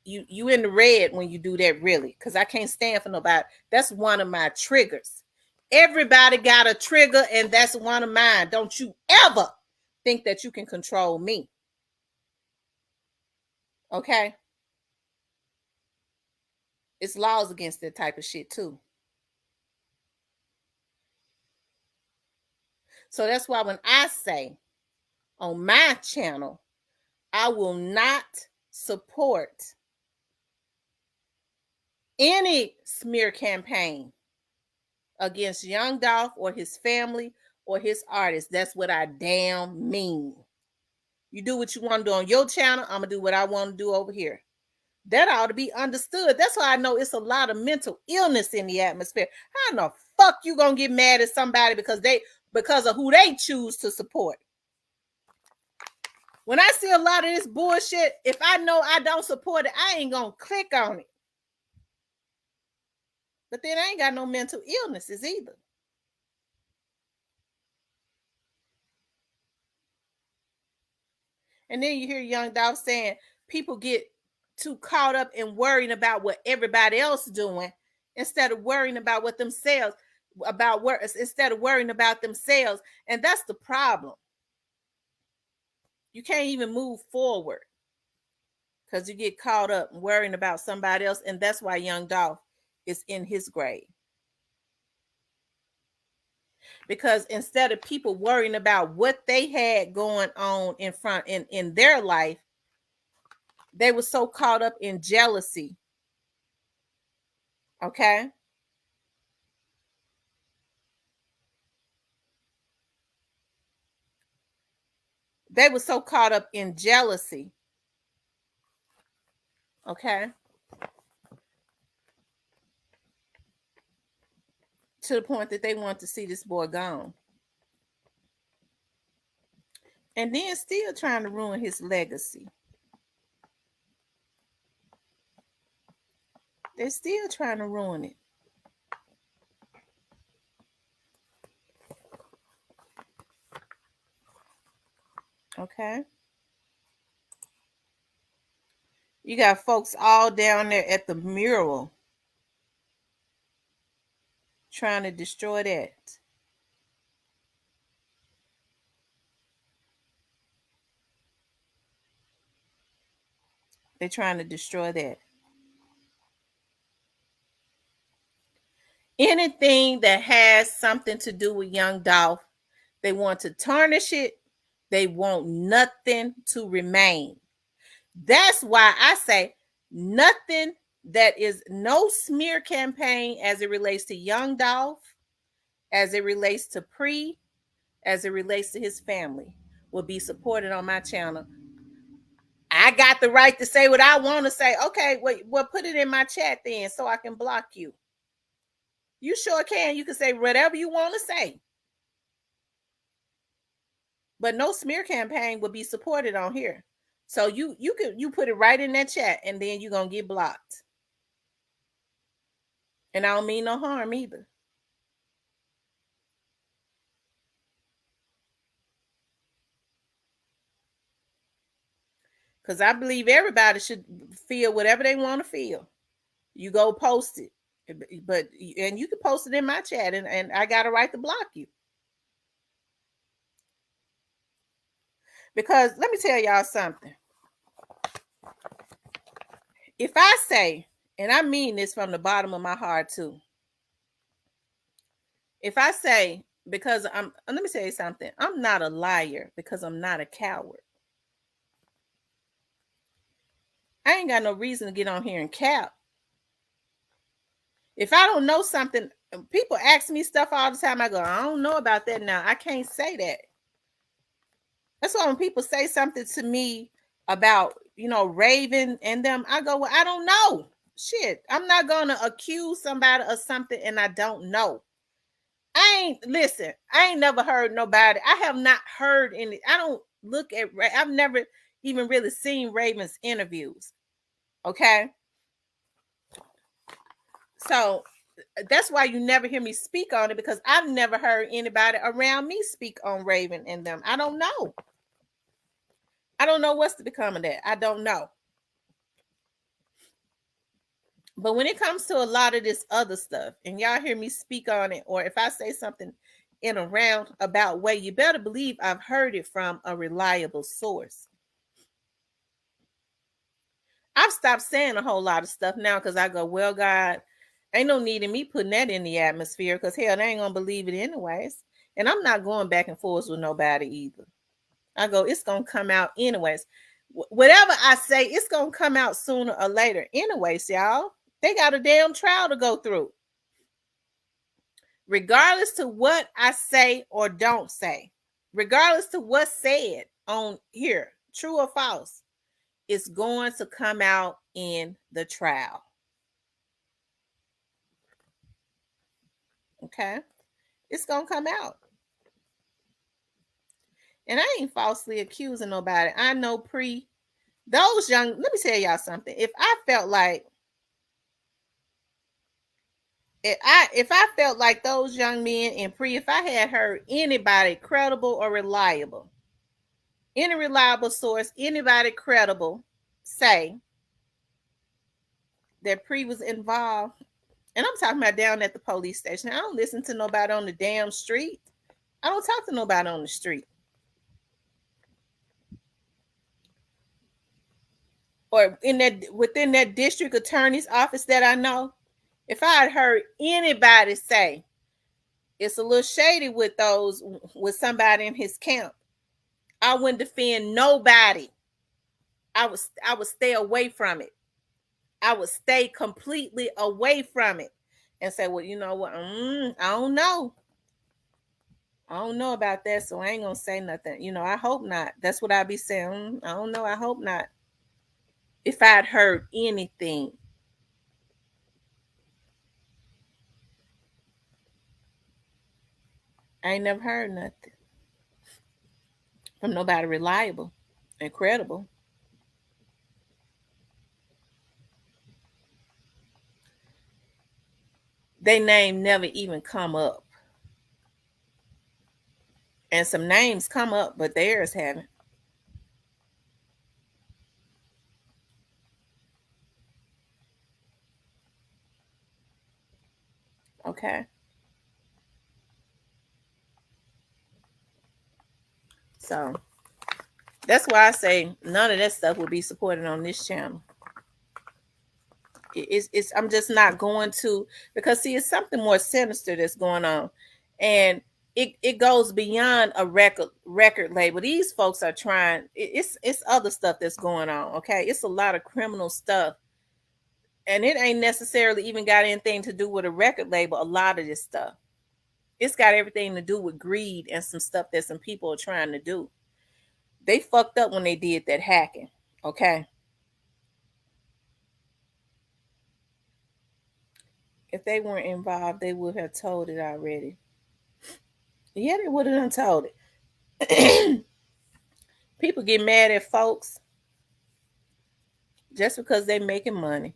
you in the red when you do that, really, because I can't stand for nobody. That's one of my triggers. Everybody got a trigger, and that's one of mine. Don't you ever think that you can control me. Okay? It's laws against that type of shit too. So that's why when I say on my channel, I will not support any smear campaign against Young Dolph or his family or his artists. That's what I damn mean. You do what you want to do on your channel, I'm going to do what I want to do over here. That ought to be understood. That's why I know it's a lot of mental illness in the atmosphere. How in the fuck you going to get mad at somebody because of who they choose to support? When I see a lot of this bullshit, if I know I don't support it, I ain't going to click on it. But then I ain't got no mental illnesses either. And then you hear Young Dolph saying people get too caught up in worrying about what everybody else is doing instead of worrying about what themselves, instead of worrying about themselves. And that's the problem. You can't even move forward because you get caught up worrying about somebody else. And that's why Young Dolph is in his grave. Because instead of people worrying about what they had going on in their life, they were so caught up in jealousy. Okay? They were so caught up in jealousy. Okay? To the point that they want to see this boy gone. And then still trying to ruin his legacy. They're still trying to ruin it. Okay? You got folks all down there at the mural trying to destroy that. They're trying to destroy that. Anything that has something to do with Young Dolph, they want to tarnish it. They want nothing to remain. That's why I say nothing that is no smear campaign as it relates to Young Dolph, as it relates to Pre, as it relates to his family, will be supported on my channel. I got the right to say what I want to say. Okay, well, put it in my chat then so I can block you. You sure can. You can say whatever you want to say. But no smear campaign will be supported on here. So you put it right in that chat and then you're going to get blocked. And I don't mean no harm either. Because I believe everybody should feel whatever they want to feel. You go post it. And you can post it in my chat and I got a right to block you. Because let me tell y'all something. If I say, and I mean this from the bottom of my heart too. If I say, because let me tell you something. I'm not a liar because I'm not a coward. I ain't got no reason to get on here and cap. If I don't know something, people ask me stuff all the time. I go, I don't know about that now. I can't say that. That's why when people say something to me about, Raven and them, I go, well, I don't know. Shit, I'm not going to accuse somebody of something and I don't know. I ain't never heard nobody. I have not heard any. I don't look at, I've never even really seen Raven's interviews. Okay. So that's why you never hear me speak on it, because I've never heard anybody around me speak on Raven and them. I don't know. I don't know what's to become of that. I don't know. But when it comes to a lot of this other stuff, and y'all hear me speak on it, or if I say something in a roundabout way, you better believe I've heard it from a reliable source. I've stopped saying a whole lot of stuff now because I go, well, God, ain't no need in me putting that in the atmosphere, because hell, they ain't gonna believe it anyways. And I'm not going back and forth with nobody either. I go, it's gonna come out anyways. Whatever I say, it's gonna come out sooner or later anyways, y'all. They got a damn trial to go through. Regardless to what I say or don't say, regardless to what's said on here, true or false, it's going to come out in the trial. Okay? It's going to come out. And I ain't falsely accusing nobody. I know those young, let me tell y'all something. If I felt like those young men and if I had heard anybody credible or reliable, any reliable source, anybody credible say that Pre was involved, and I'm talking about down at the police station. I don't listen to nobody on the damn street. I don't talk to nobody on the street. Or within that district attorney's office that I know. If I had heard anybody say it's a little shady with somebody in his camp, I wouldn't defend nobody. I would stay away from it. I would stay completely away from it and say, well, you know what? I don't know. I don't know about that, so I ain't gonna say nothing. You know, I hope not. That's what I'd be saying. I don't know. I hope not. If I'd heard anything. I ain't never heard nothing from nobody reliable and credible. Their name never even come up. And some names come up, but theirs haven't. Okay. So that's why I say none of that stuff will be supported on this channel. I'm just not going to, because see, it's something more sinister that's going on, and it goes beyond a record label. These folks are trying. It's other stuff that's going on. Okay, it's a lot of criminal stuff, and it ain't necessarily even got anything to do with a record label. A lot of this stuff, it's got everything to do with greed and some stuff that some people are trying to do. They fucked up when they did that hacking. Okay. If they weren't involved, they would have told it already. Yeah, they would have told it. People get mad at folks just because they're making money.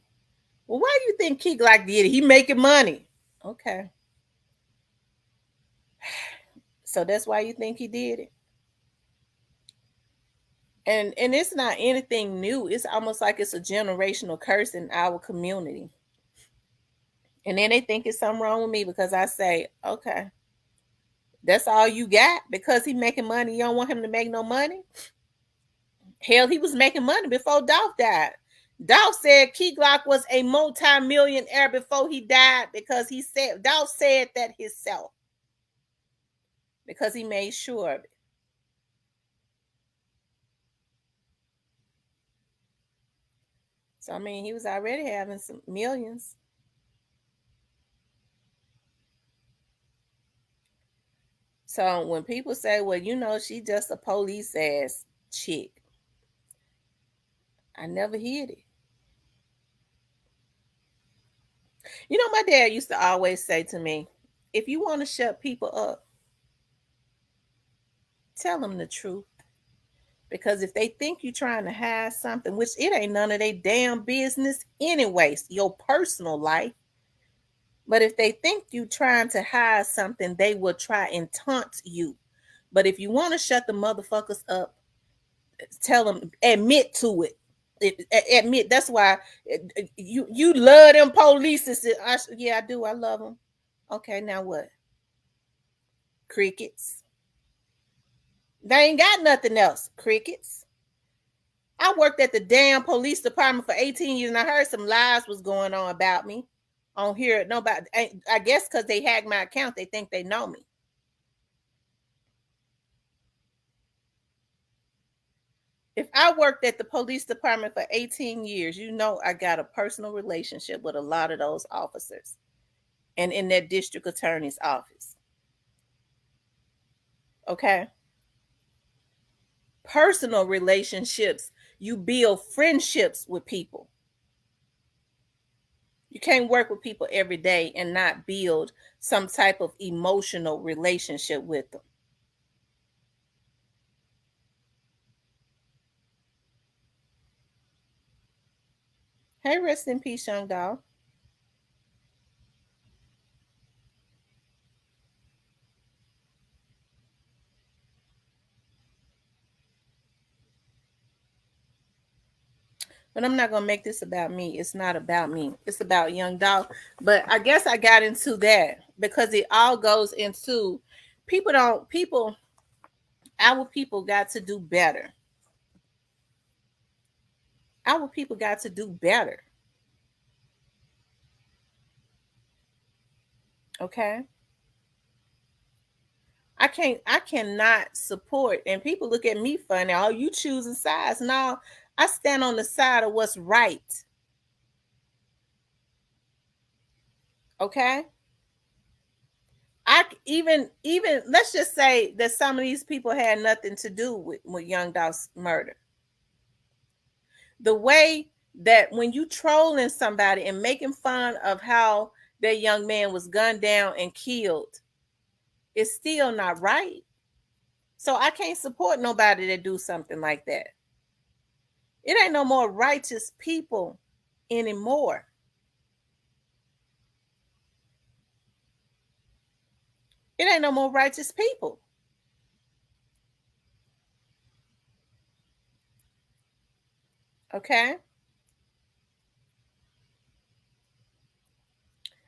Well, why do you think Key Glock did it? He making money. Okay. So that's why you think he did it. And it's not anything new. It's almost like it's a generational curse in our community. And then they think it's something wrong with me because I say, okay, that's all you got? Because he making money, you don't want him to make no money? Hell, he was making money before Dolph died. Dolph said Key Glock was a multi-millionaire before he died, because Dolph said that himself. Because he made sure of it. So, I mean, he was already having some millions. So when people say, well, you know, she just a police ass chick, I never heard it. You know, my dad used to always say to me, if you want to shut people up, tell them the truth. Because if they think you're trying to hide something, which it ain't none of their damn business anyways, your personal life. But if they think you trying to hide something, they will try and taunt you. But if you want to shut the motherfuckers up, tell them, admit to it. Admit. That's why you love them police. Yeah, I do. I love them. Okay, now what? Crickets. They ain't got nothing else. Crickets. I worked at the damn police department for 18 years, and I heard some lies was going on about me on here. Nobody, I guess because they hacked my account, they think they know me. If I worked at the police department for 18 years, you know I got a personal relationship with a lot of those officers and in that district attorney's office. Okay? Personal relationships, you build friendships with people. You can't work with people every day and not build some type of emotional relationship with them. Hey, rest in peace, young dog. But I'm not going to make this about me. It's not about me. It's about young dog. But I guess I got into that because it all goes into our people got to do better. Our people got to do better. Okay? I cannot support, and people look at me funny. Oh, you choosing sides. No, I stand on the side of what's right. Okay? Even let's just say that some of these people had nothing to do with Young Dolph's murder. The way that when you trolling somebody and making fun of how that young man was gunned down and killed, it's still not right. So I can't support nobody that do something like that. It ain't no more righteous people anymore. It ain't no more righteous people. Okay?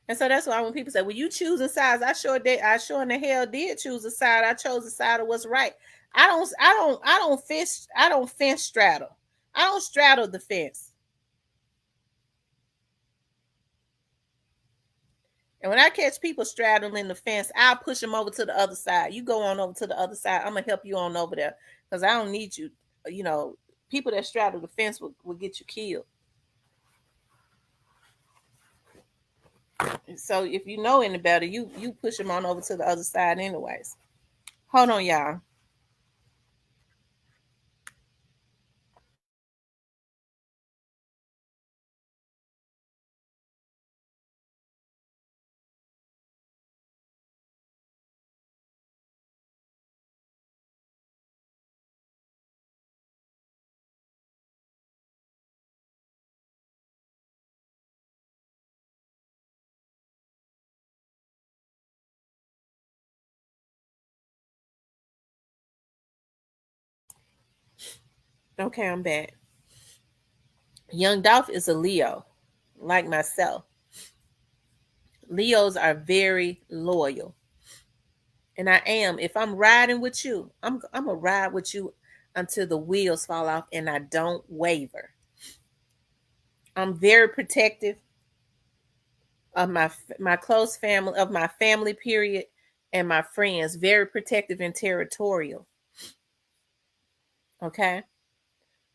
And so that's why when people say, well, you choosing sides, I sure in the hell did choose a side. I chose the side of what's right. I don't fence straddle. I don't straddle the fence. And when I catch people straddling the fence, I'll push them over to the other side. You go on over to the other side. I'm going to help you on over there because I don't need you. You know, people that straddle the fence will get you killed. So if you know any better, you push them on over to the other side anyways. Hold on, y'all. Okay, I'm back. Young Dolph is a Leo, like myself. Leos are very loyal. And I am. If I'm riding with you, I'm going to ride with you until the wheels fall off and I don't waver. I'm very protective of my close family, of my family, period, and my friends. Very protective and territorial. Okay?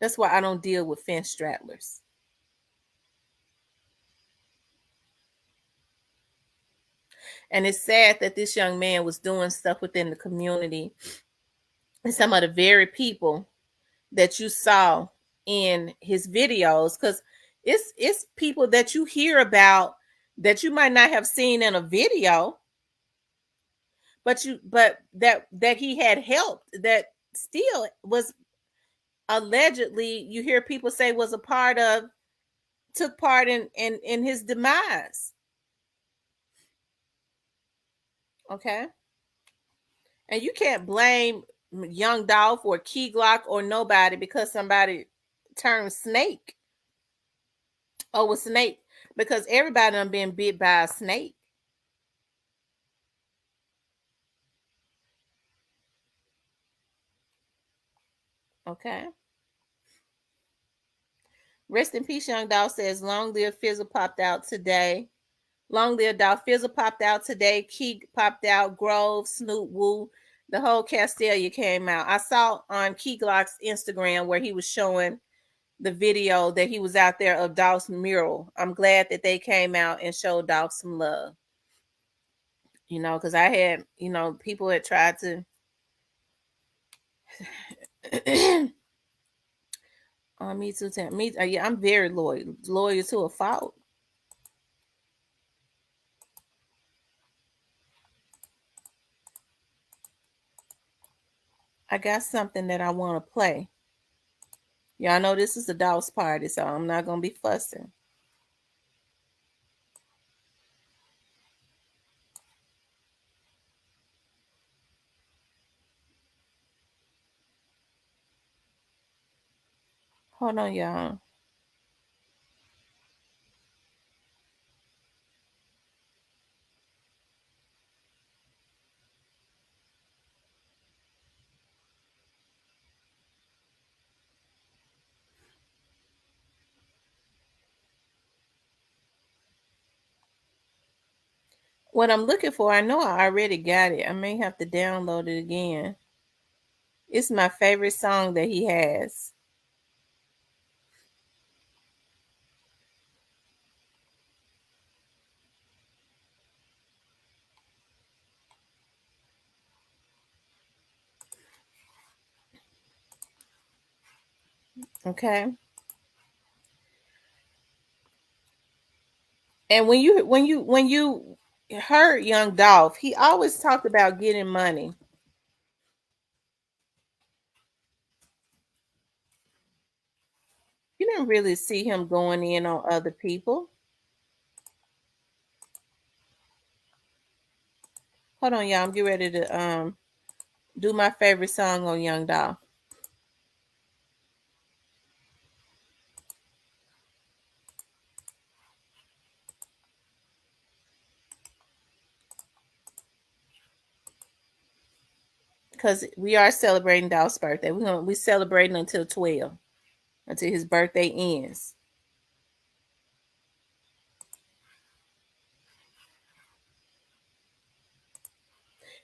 That's why I don't deal with fence straddlers. And it's sad that this young man was doing stuff within the community. And some of the very people that you saw in his videos, because it's people that you hear about that you might not have seen in a video, but that he had helped, that still was allegedly, you hear people say was took part in his demise. Okay. And you can't blame Young Dolph or Key Glock or nobody because somebody turned snake. Oh, a snake. Because everybody done been bit by a snake. Okay. Rest in peace, Young Dolph says, long live Fizzle popped out today. Long live Dolph. Fizzle popped out today. Key popped out. Grove, Snoop, Woo. The whole Castelia came out. I saw on Key Glock's Instagram where he was showing the video that he was out there of Dolph's mural. I'm glad that they came out and showed Dolph some love. You know, because I had, you know, people had tried to me too. Yeah, I'm very loyal to a fault. I got something that I want to play. Y'all know this is a Dolph's party, so I'm not gonna be fussing. Hold on, y'all. What I'm looking for, I know I already got it. I may have to download it again. It's my favorite song that he has. Okay. And when you heard Young Dolph, he always talked about getting money. You didn't really see him going in on other people. Hold on, y'all. I'm getting ready to do my favorite song on Young Dolph. Because we are celebrating Dolph's birthday. We're celebrating until 12. Until his birthday ends.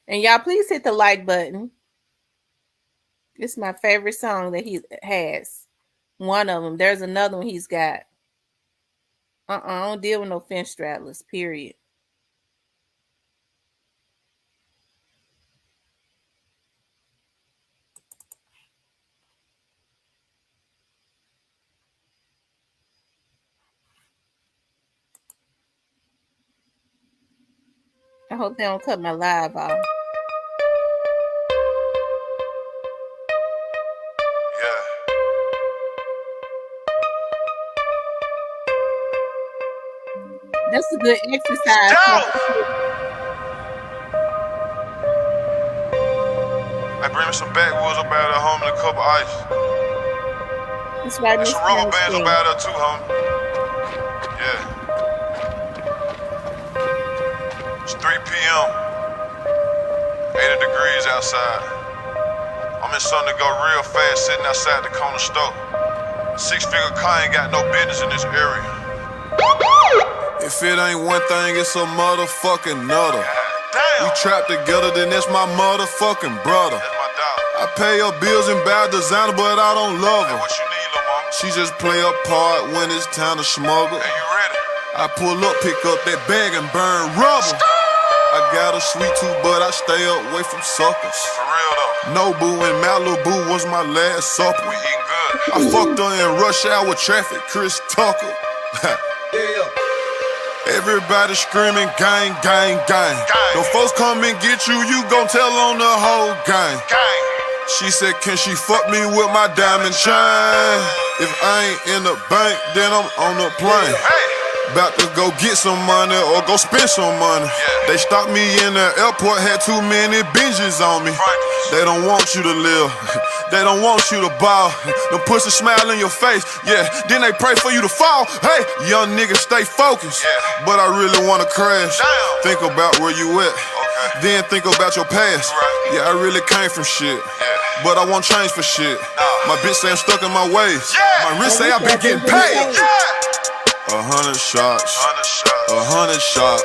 And y'all, please hit the like button. It's my favorite song that he has. One of them. There's another one he's got. I don't deal with no fence straddlers, period. I hope they don't cut my live off. That's a good exercise. I bring me some backwoods up out of home and a cup of ice. That's right. And some rubber bands up out there too, homie. Yeah. It's 3 p.m. 80 degrees outside. I'm in something to go real fast sitting outside the corner store. 6-figure car ain't got no business in this area. If it ain't one thing, it's a motherfucking nutter. We trapped together, then that's my motherfucking brother. I pay her bills and buy designer, but I don't love her. She just play a part when it's time to smuggle. I pull up, pick up that bag and burn rubber. I got a sweet tooth, but I stay away from suckers. For real though. Nobu and Malibu was my last supper. We eating good. I fucked her in rush hour traffic, Chris Tucker. Everybody screaming gang, gang, gang. Them folks come and get you, you gon' tell on the whole gang. She said, can she fuck me with my diamond chain? If I ain't in the bank, then I'm on the plane. About to go get some money or go spend some money. They stopped me in the airport, had too many binges on me. They don't want you to live, they don't want you to ball. Them push a smile in your face, yeah. Then they pray for you to fall. Hey, young nigga, stay focused. But I really wanna crash. Think about where you at, then think about your past. Yeah, I really came from shit, but I won't change for shit. My bitch say I'm stuck in my ways. My wrist say I've been getting paid. 100 shots, 100 shots.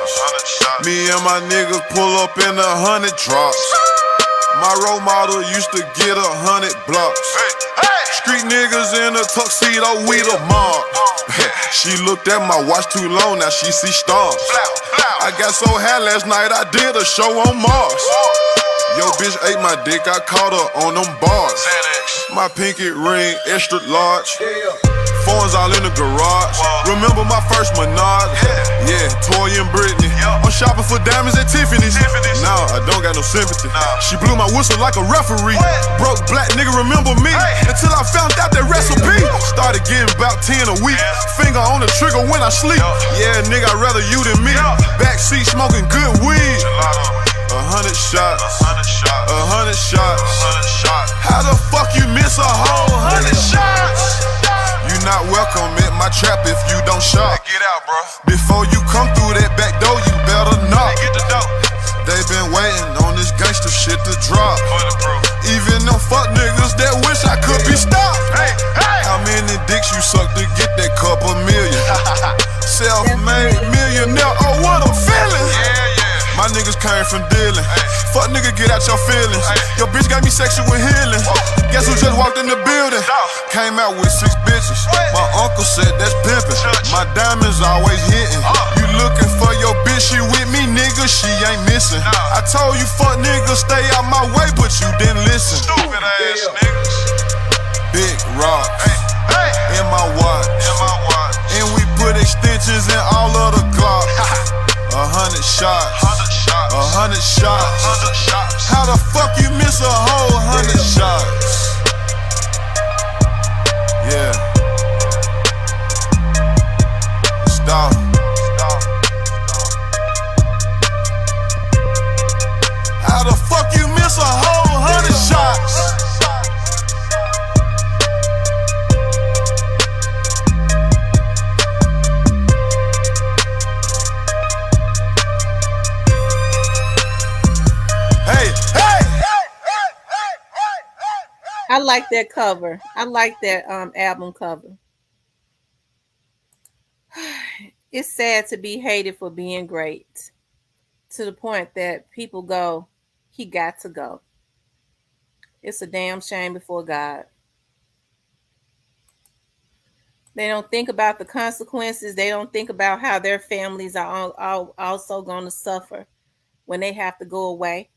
Me and my niggas pull up in 100 drops. My role model used to get 100 blocks. Street niggas in a tuxedo, we the mob. She looked at my watch too long, now she see stars. I got so high last night, I did a show on Mars. Yo, bitch ate my dick, I caught her on them bars. My pinky ring, extra large. Phones all in the garage. Remember my first Menard? Yeah, Toy and Britney. I'm shopping for diamonds at Tiffany's. Nah, I don't got no sympathy. She blew my whistle like a referee. Broke black nigga remember me until I found out that recipe. Started getting about 10 a week. Finger on the trigger when I sleep. Yeah, nigga, I'd rather you than me. Backseat smoking good weed. 100 shots, 100 shots. How the fuck you miss a whole 100 shots? You not welcome at my trap if you don't shop. Get out, bro. Before you come through that back door, you better knock. Get the dope. They been waiting on this gangster shit to drop. Even them fuck niggas that wish I could be stopped. How many dicks you suck to get that couple million? Self-made millionaire, oh what a feeling. My niggas came from dealing. Fuck nigga, get out your feelings. Your bitch got me sexual healing. Guess who just walked in the building? Came out with 6 bitches. My uncle said that's pimpin'. My diamonds always hitting. You looking for your bitch, she with me, nigga, she ain't missing. I told you fuck niggas stay out my way, but you didn't listen. Stupid ass niggas. Big rocks in my watch. And we put extensions in all of the Glock. 100 shots, 100 shots. How the fuck you miss a whole 100 shots? Yeah. Stop. How the fuck you miss a whole 100 shots? I like that cover. I like that album cover. It's sad to be hated for being great, to the point that people go, he got to go. It's a damn shame before God. They don't think about the consequences. They don't think about how their families are also going to suffer when they have to go away.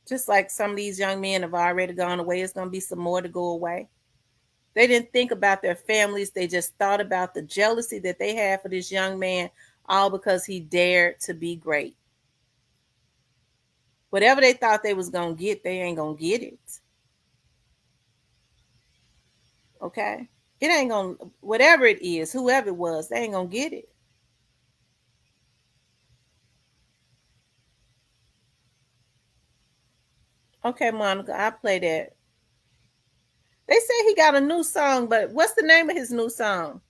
Just like some of these young men have already gone away, it's going to be some more to go away. They didn't think about their families. They just thought about the jealousy that they had for this young man, all because he dared to be great. Whatever they thought they was going to get, they ain't going to get it. Okay? It ain't going to, whatever it is, whoever it was, they ain't going to get it. Okay, Monica, I'll play that. They say he got a new song, but what's the name of his new song?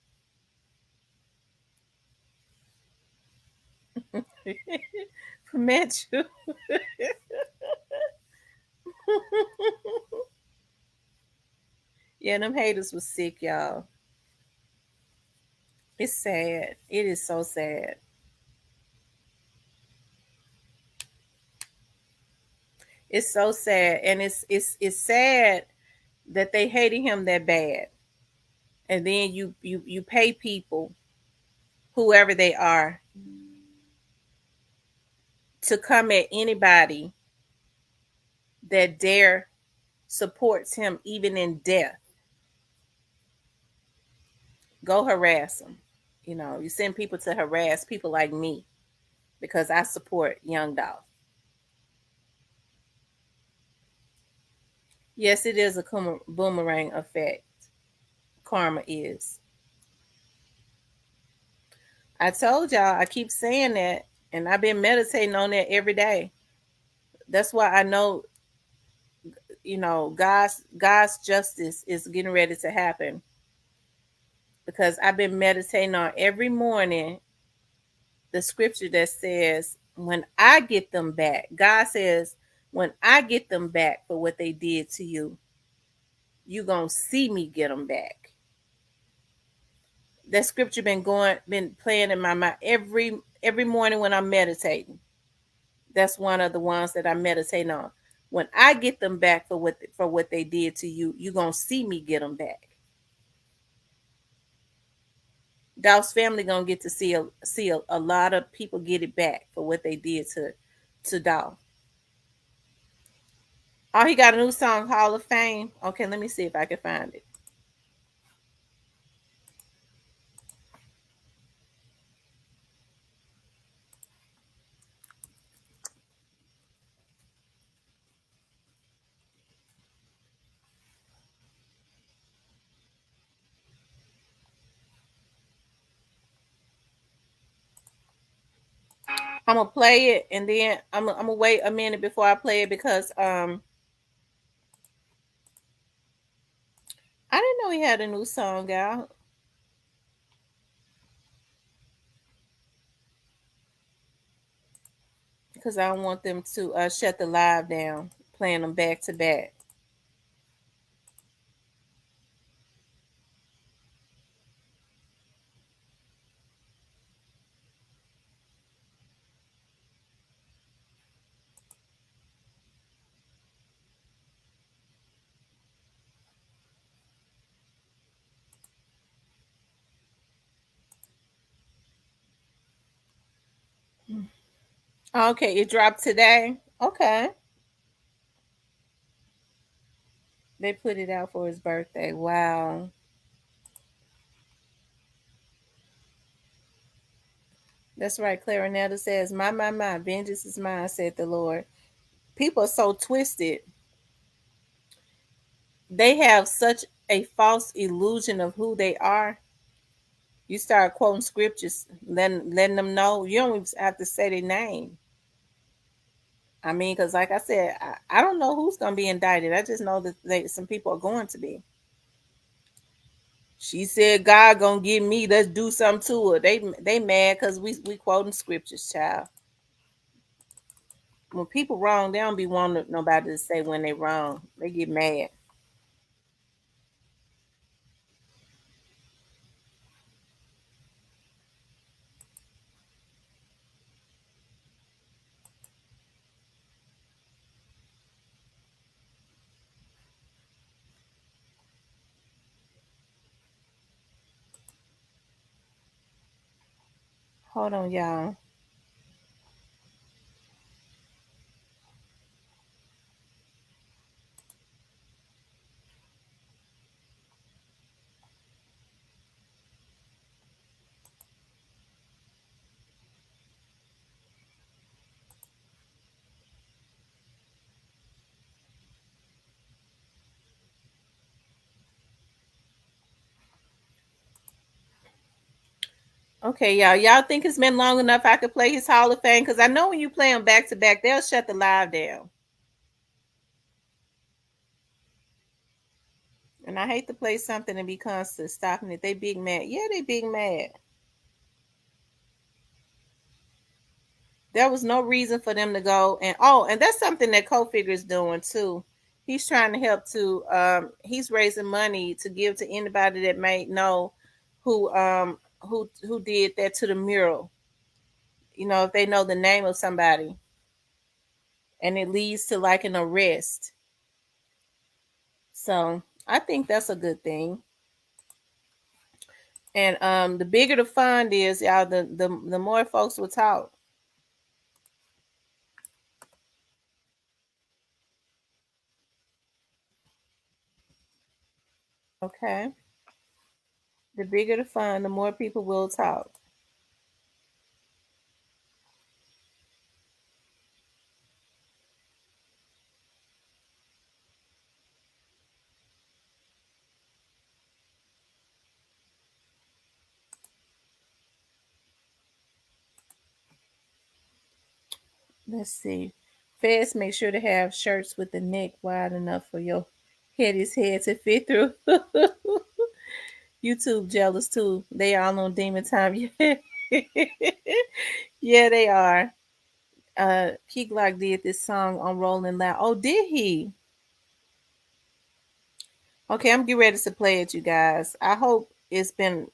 Met you. Yeah, them haters was sick, y'all. It's sad. It is so sad. It's so sad, and it's sad that they hated him that bad, and then you pay people, whoever they are, to come at anybody that dare supports him, even in death. Go harass them. You know, you send people to harass people like me because I support Young Dolph. Yes, it is a boomerang effect. Karma is. I told y'all, I keep saying that, and I've been meditating on that every day. That's why I know, God's justice is getting ready to happen, because I've been meditating on every morning the scripture that says, when I get them back, God says, when I get them back for what they did to you, you gonna see me get them back. That scripture been playing in my mind every morning when I'm meditating. That's one of the ones that I meditate on. When I get them back for what they did to you, you gonna see me get them back. Dolph's family gonna get to see a lot of people get it back for what they did to Dolph. Oh, he got a new song, Hall of Fame. Okay, let me see if I can find it. I'm gonna play it, and then I'm gonna wait a minute before I play it, because I didn't know he had a new song out. Because I don't want them to shut the live down, playing them back to back. Okay, it dropped today. Okay. They put it out for his birthday. Wow. That's right. Clarinetta says, my, vengeance is mine, said the Lord. People are so twisted. They have such a false illusion of who they are. You start quoting scriptures, letting them know. You don't even have to say their name. I mean, because like I said, I don't know who's going to be indicted. I just know that some people are going to be. She said, God gonna get me. Let's do something to her. They mad because we quoting scriptures, child. When people wrong, they don't be wanting nobody to say when they wrong. They get mad. Hold on, y'all. Okay, y'all. Y'all think it's been long enough I could play his Hall of Fame? Because I know when you play them back to back, they'll shut the live down. And I hate to play something and be constant stopping it. They big mad. Yeah, they big mad. There was no reason for them to go and that's something that Co-Figure is doing too. He's trying to help he's raising money to give to anybody that may know who did that to the mural. If they know the name of somebody and it leads to like an arrest. So I think that's a good thing. And the bigger the fund is, y'all, the more folks will talk. Okay. The bigger the fund, the more people will talk. Let's see. Feds make sure to have shirts with the neck wide enough for your head to fit through. YouTube jealous too. They all on demon time. Yeah, they are. Key Glock did this song on Rolling Loud. Oh, did he? Okay, I'm getting ready to play it, you guys. I hope it's been,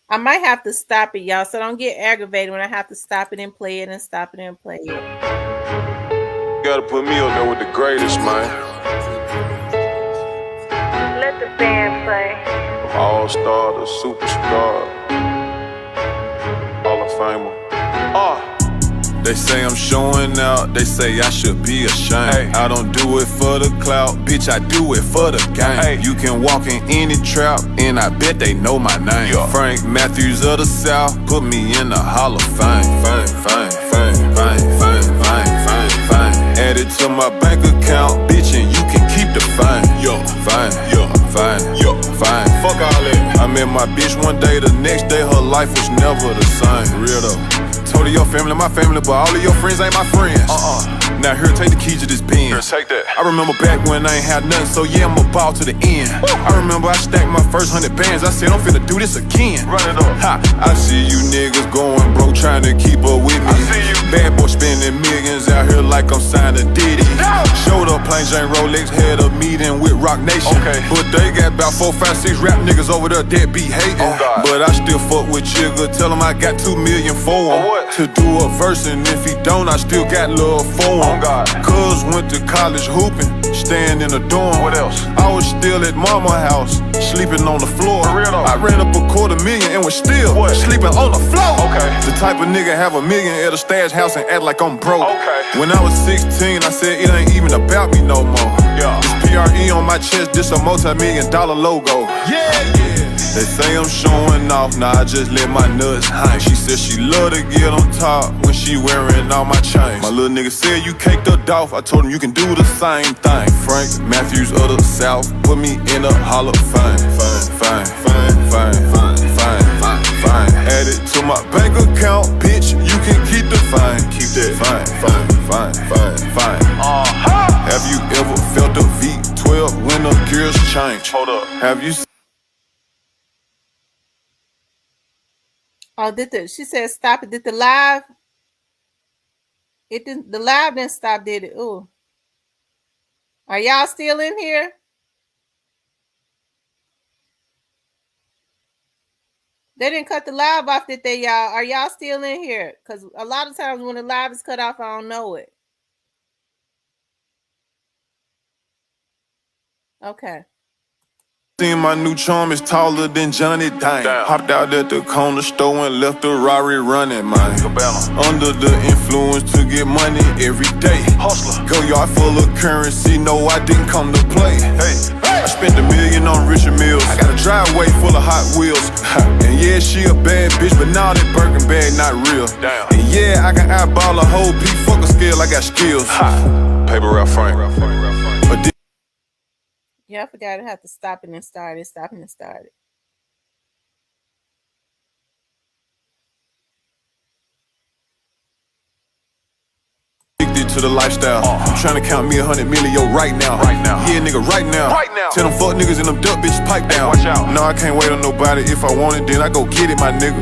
I might have to stop it, y'all, so don't get aggravated when I have to stop it and play it and stop it and play it. You gotta put me up there with the greatest, man. Let the band play. From all-star to superstar. Hall of Famer. They say I'm showing out, they say I should be ashamed. I don't do it for the clout, bitch, I do it for the game. You can walk in any trap, and I bet they know my name. Frank Matthews of the South, put me in the Hall of Fame. Fame. Add it to my bank account, bitch, and you can keep the fame. Fine. Fuck all that. I met my bitch one day, the next day her life was never the same. Real though. Told your family, my family, but all of your friends ain't my friends. Now here, take the keys to this Benz. Take that. I remember back when I ain't had nothing, so yeah, I'ma ball to the end. I remember I stacked my first 100 bands. I said I'm finna do this again. Run it up. I see you niggas going broke, trying to keep up with me. I see you. Bad boy spending millions out here like I'm signed to Diddy. Showed up, plain Jane Rolex, had a meeting with Rock Nation. But they got about 4, 5, 6 rap niggas over there that be hating. But I still fuck with Jigga, tell him I got 2 million for him. To do a verse, and if he don't, I still got love for him. Cuz went to college hooping, staying in a dorm. What else? I was still at mama house, sleeping on the floor. I ran up $250,000 and was still sleeping on the floor. The type of nigga have $1 million at a stash house and act like I'm broke. When I was 16, I said it ain't even about me no more. This PRE on my chest, this a multi-million-dollar logo. They say I'm showing off, nah, I just let my nuts hang. She said she love to get on top when she wearing all my chains. My little nigga said you caked up off, I told him you can do the same thing. Frank Matthews of the South, put me in the Hall of Fame. Fine. Add it to my bank account, bitch, you can keep the fine. Keep that fine. Have you ever felt a V12 when the gears change? Hold up. Have you Oh, she said stop it. Did the live? The live didn't stop, did it? Ooh. Are y'all still in here? They didn't cut the live off, did they, y'all? Are y'all still in here? Because a lot of times when the live is cut off, I don't know it. Okay. Seen my new charm is taller than Johnny Dang. Hopped out at the corner store and left the Rari running, man. Under the influence to get money every day. Hustler. Go yard full of currency, no, I didn't come to play. I spent $1 million on Richard Mills. I got a driveway full of Hot Wheels. And yeah, she a bad bitch, but now that Birkin bag not real. And yeah, I can eyeball a whole P, fuck a scale, I got skills. Paper route Frank. But yeah, I forgot I have to stop it and start it. Stop and start it. To the lifestyle. I'm trying to count me 100 million right now. Yeah, nigga, right now. Tell them fuck niggas and them duck bitch pipe down. Watch out. No, I can't wait on nobody. If I want it, then I go get it, my nigga.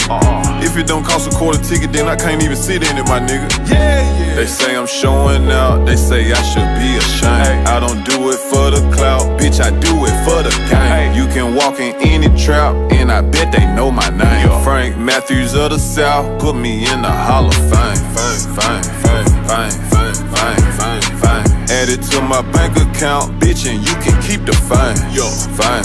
If it don't cost a quarter ticket, then I can't even sit in it, my nigga. They say I'm showing out, they say I should be ashamed. I don't do it for the clout, bitch, I do it for the game. You can walk in any trap, and I bet they know my name. Frank Matthews of the South, put me in the Hall of Fame. Fine. Add it to my bank account, bitch, and you can keep the fine. Fine.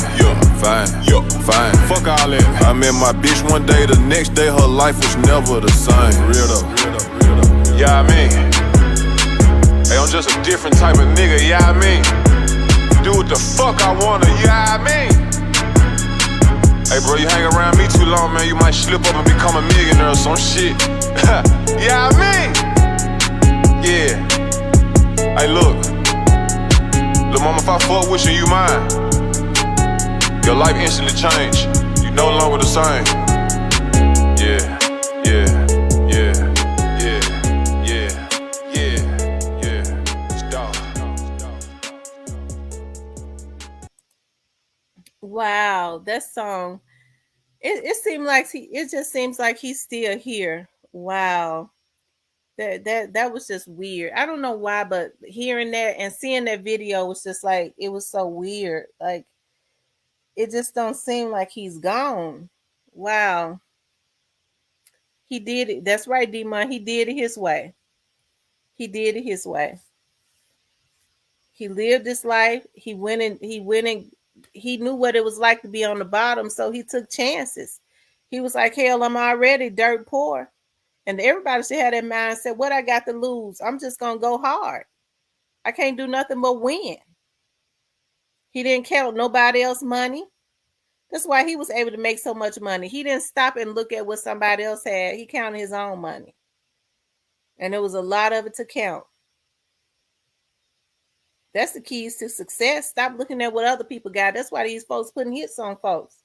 Fuck all that. I met my bitch one day, the next day her life was never the same. Real though. Yeah, I mean, hey, I'm just a different type of nigga. Yeah, I mean, do what the fuck I wanna. Yeah, I mean. Hey, bro, you hang around me too long, man, you might slip up and become a millionaire or some shit. Yeah, I mean. Yeah. Hey, look, mama, if I fuck with you, you mine. Your life instantly changed. You no longer the same. Yeah, yeah, yeah, yeah, yeah, yeah, yeah. It's dog. Wow, that song. It seemed like it just seems like he's still here. Wow. That was just weird. I don't know why, but hearing that and seeing that video was just like it was so weird. Like it just don't seem like he's gone. Wow. He did it. That's right, D-Mon. He did it his way. He did it his way. He lived his life. He went and he knew what it was like to be on the bottom, so he took chances. He was like, hell, I'm already dirt poor. And everybody should have that mindset. What I got to lose? I'm just gonna go hard. I can't do nothing but win. He didn't count nobody else's money. That's why he was able to make so much money. He didn't stop and look at what somebody else had. He counted his own money. And there was a lot of it to count. That's the keys to success. Stop looking at what other people got. That's why these folks putting hits on folks.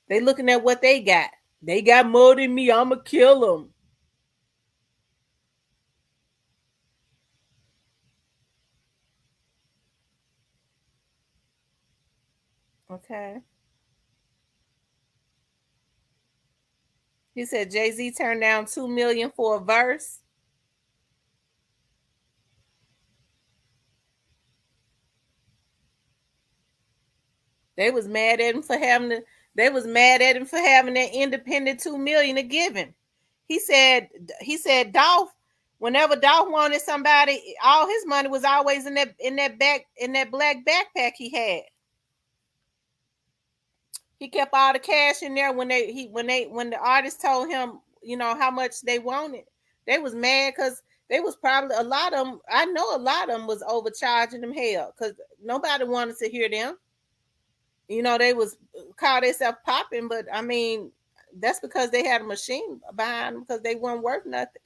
They looking at what they got. They got more than me. I'ma kill them. Okay. He said Jay-Z turned down $2 million for a verse. They was mad at him for having that independent $2 million to give him. He said Dolph, whenever Dolph wanted somebody, all his money was always in that black backpack he had. He kept all the cash in there when the artist told him, how much they wanted. They was mad because they was probably a lot of them. I know a lot of them was overcharging them hell because nobody wanted to hear them. They was call themselves popping, but I mean, that's because they had a machine behind them because they weren't worth nothing.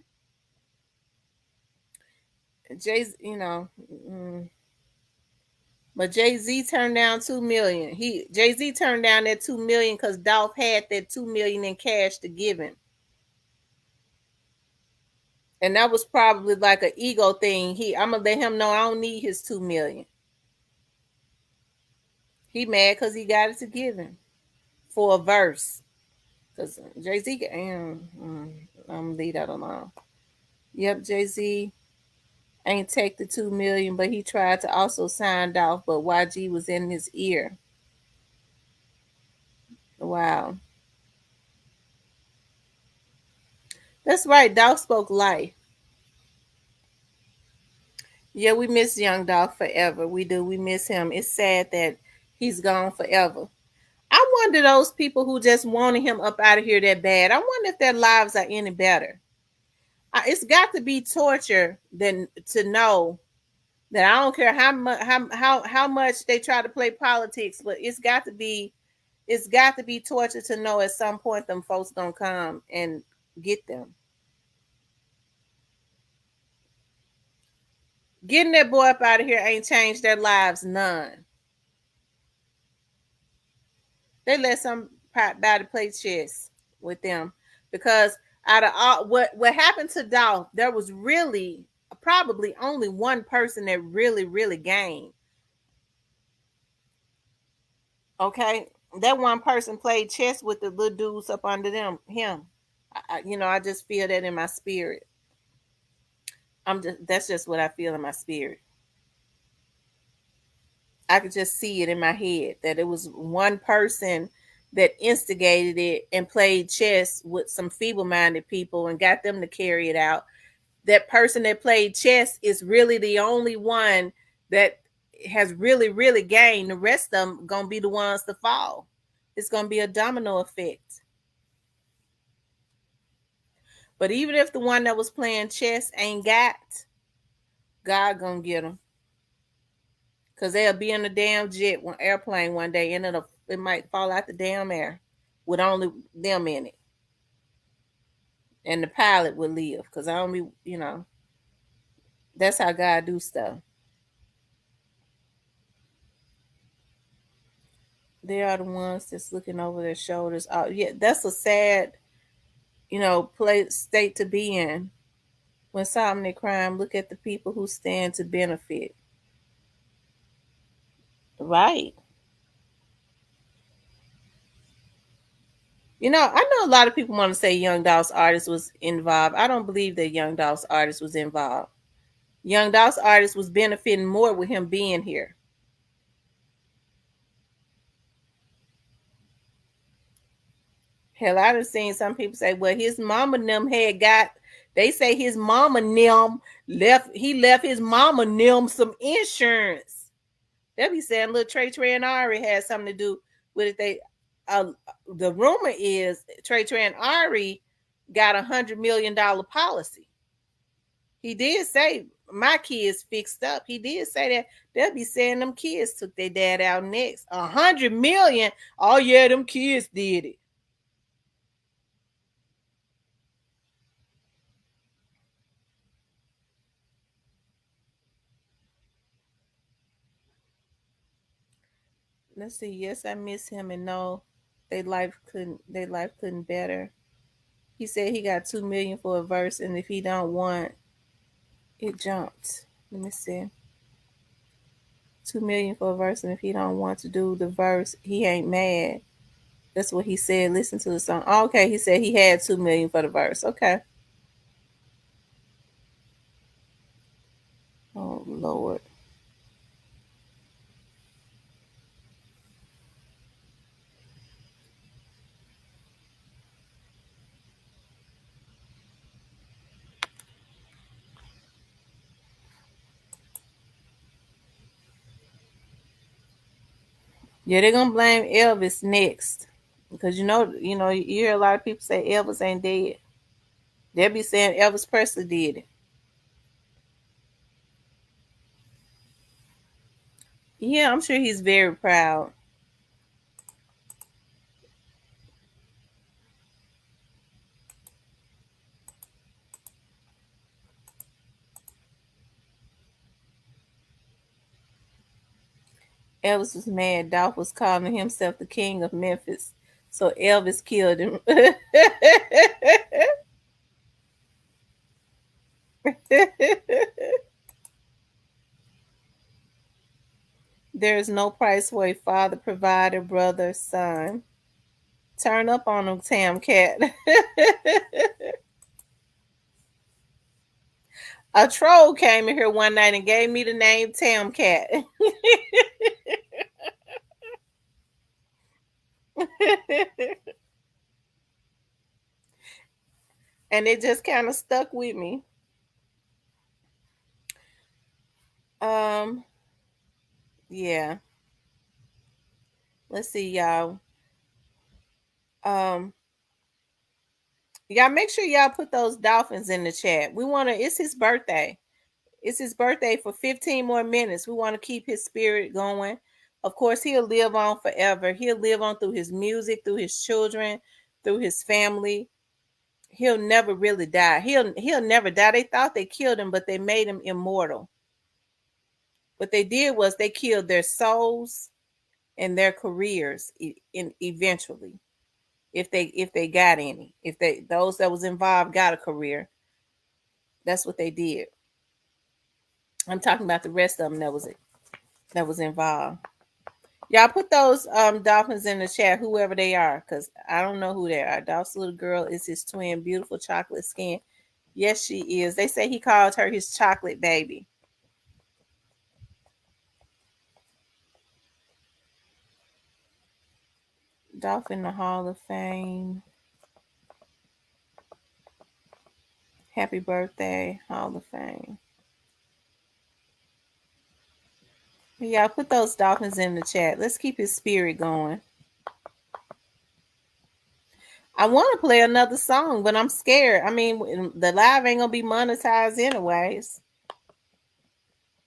But Jay-Z turned down $2 million. Jay-Z turned down that $2 million because Dolph had that $2 million in cash to give him. And that was probably like an ego thing. I'm gonna let him know I don't need his $2 million. He mad because he got it to give him for a verse. Because Jay-Z, I'm gonna leave that alone. Yep, Jay-Z ain't take the $2 million, but he tried to also sign Dolph, but YG was in his ear. Wow. That's right. Dolph spoke life. Yeah, we miss young Dolph forever. We do. We miss him. It's sad that he's gone forever. I wonder those people who just wanted him up out of here that bad. I wonder if their lives are any better. It's got to be torture than to know that I don't care how much they try to play politics, but it's got to be torture to know at some point them folks gonna come and get them. Getting that boy up out of here ain't changed their lives none. They let somebody play chess with them because out of all what happened to Dolph, there was really probably only one person that really gained. Okay, that one person played chess with the little dudes up under him. I just feel that in my spirit. That's just what I feel in my spirit. I could just see it in my head that it was one person that instigated it and played chess with some feeble-minded people and got them to carry it out. That person that played chess is really the only one that has really gained. The rest of them gonna be the ones to fall. It's gonna be a domino effect. But even if the one that was playing chess ain't got, God gonna get them. Because they'll be in a damn airplane one day and it might fall out the damn air with only them in it. And the pilot will live because that's how God do stuff. They are the ones that's looking over their shoulders. Yeah, that's a sad, state to be in. When solving their crime, look at the people who stand to benefit. Right. I know a lot of people want to say Young Dolph's artist was involved. I don't believe that Young Dolph's artist was involved. Young Dolph's artist was benefiting more with him being here. Hell, I done seen some people say, well, his mama them they say his mama them left his mama them some insurance. They'll be saying little Trey and Ari had something to do with it. The rumor is Trey and Ari got $100 million policy. He did say my kids fixed up. He did say that. They'll be saying them kids took their dad out next. $100 million. Oh yeah, them kids did it. Let's see. Yes, I miss him, and no, their life couldn't better. He said he got $2 million for a verse, and if he don't want, it jumped. Let me see. $2 million for a verse, and if he don't want to do the verse, he ain't mad. That's what he said. Listen to the song. Okay, he said he had $2 million for the verse. Okay. Oh Lord. Yeah, they're gonna blame Elvis next. Because you hear a lot of people say Elvis ain't dead. They'll be saying Elvis Presley did it. Yeah, I'm sure he's very proud. Elvis was mad. Dolph was calling himself the king of Memphis. So Elvis killed him. There is no price for a father, provider, brother, son. Turn up on them, Tam Cat. A troll came in here one night and gave me the name Tam Cat. And it just kind of stuck with me. Yeah. Let's see, y'all. Y'all make sure y'all put those dolphins in the chat. It's his birthday. It's his birthday for 15 more minutes. We want to keep his spirit going. Of course, he'll live on forever. He'll live on through his music, through his children, through his family. He'll never really die. He'll never die. They thought they killed him, but they made him immortal. What they did was they killed their souls and their careers eventually. If they got any. If those that was involved got a career. That's what they did. I'm talking about the rest of them that was involved. Y'all put those dolphins in the chat, whoever they are, because I don't know who they are. Dolph's little girl is his twin, beautiful chocolate skin. Yes, she is. They say he called her his chocolate baby. Dolph in the Hall of Fame. Happy birthday, Hall of Fame. Y'all put those dolphins in the chat. Let's keep his spirit going. I want to play another song, but I'm scared. I mean, the live ain't going to be monetized anyways.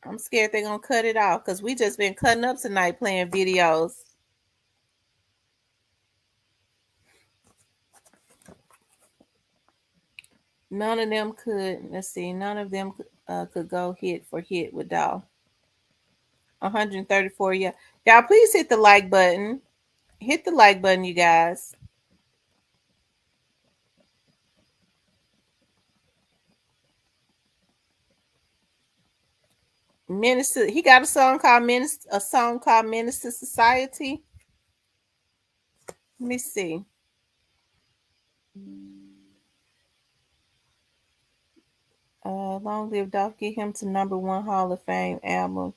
I'm scared they're going to cut it off because we just been cutting up tonight playing videos. None of them could, let's see, none of them could go hit for hit with Dolph. 134, yeah. Y'all please hit the like button. Hit the like button, you guys. Minister, he got a song called Minister Society. Let me see. Long Live Dolph, get him to _1 Hall of Fame album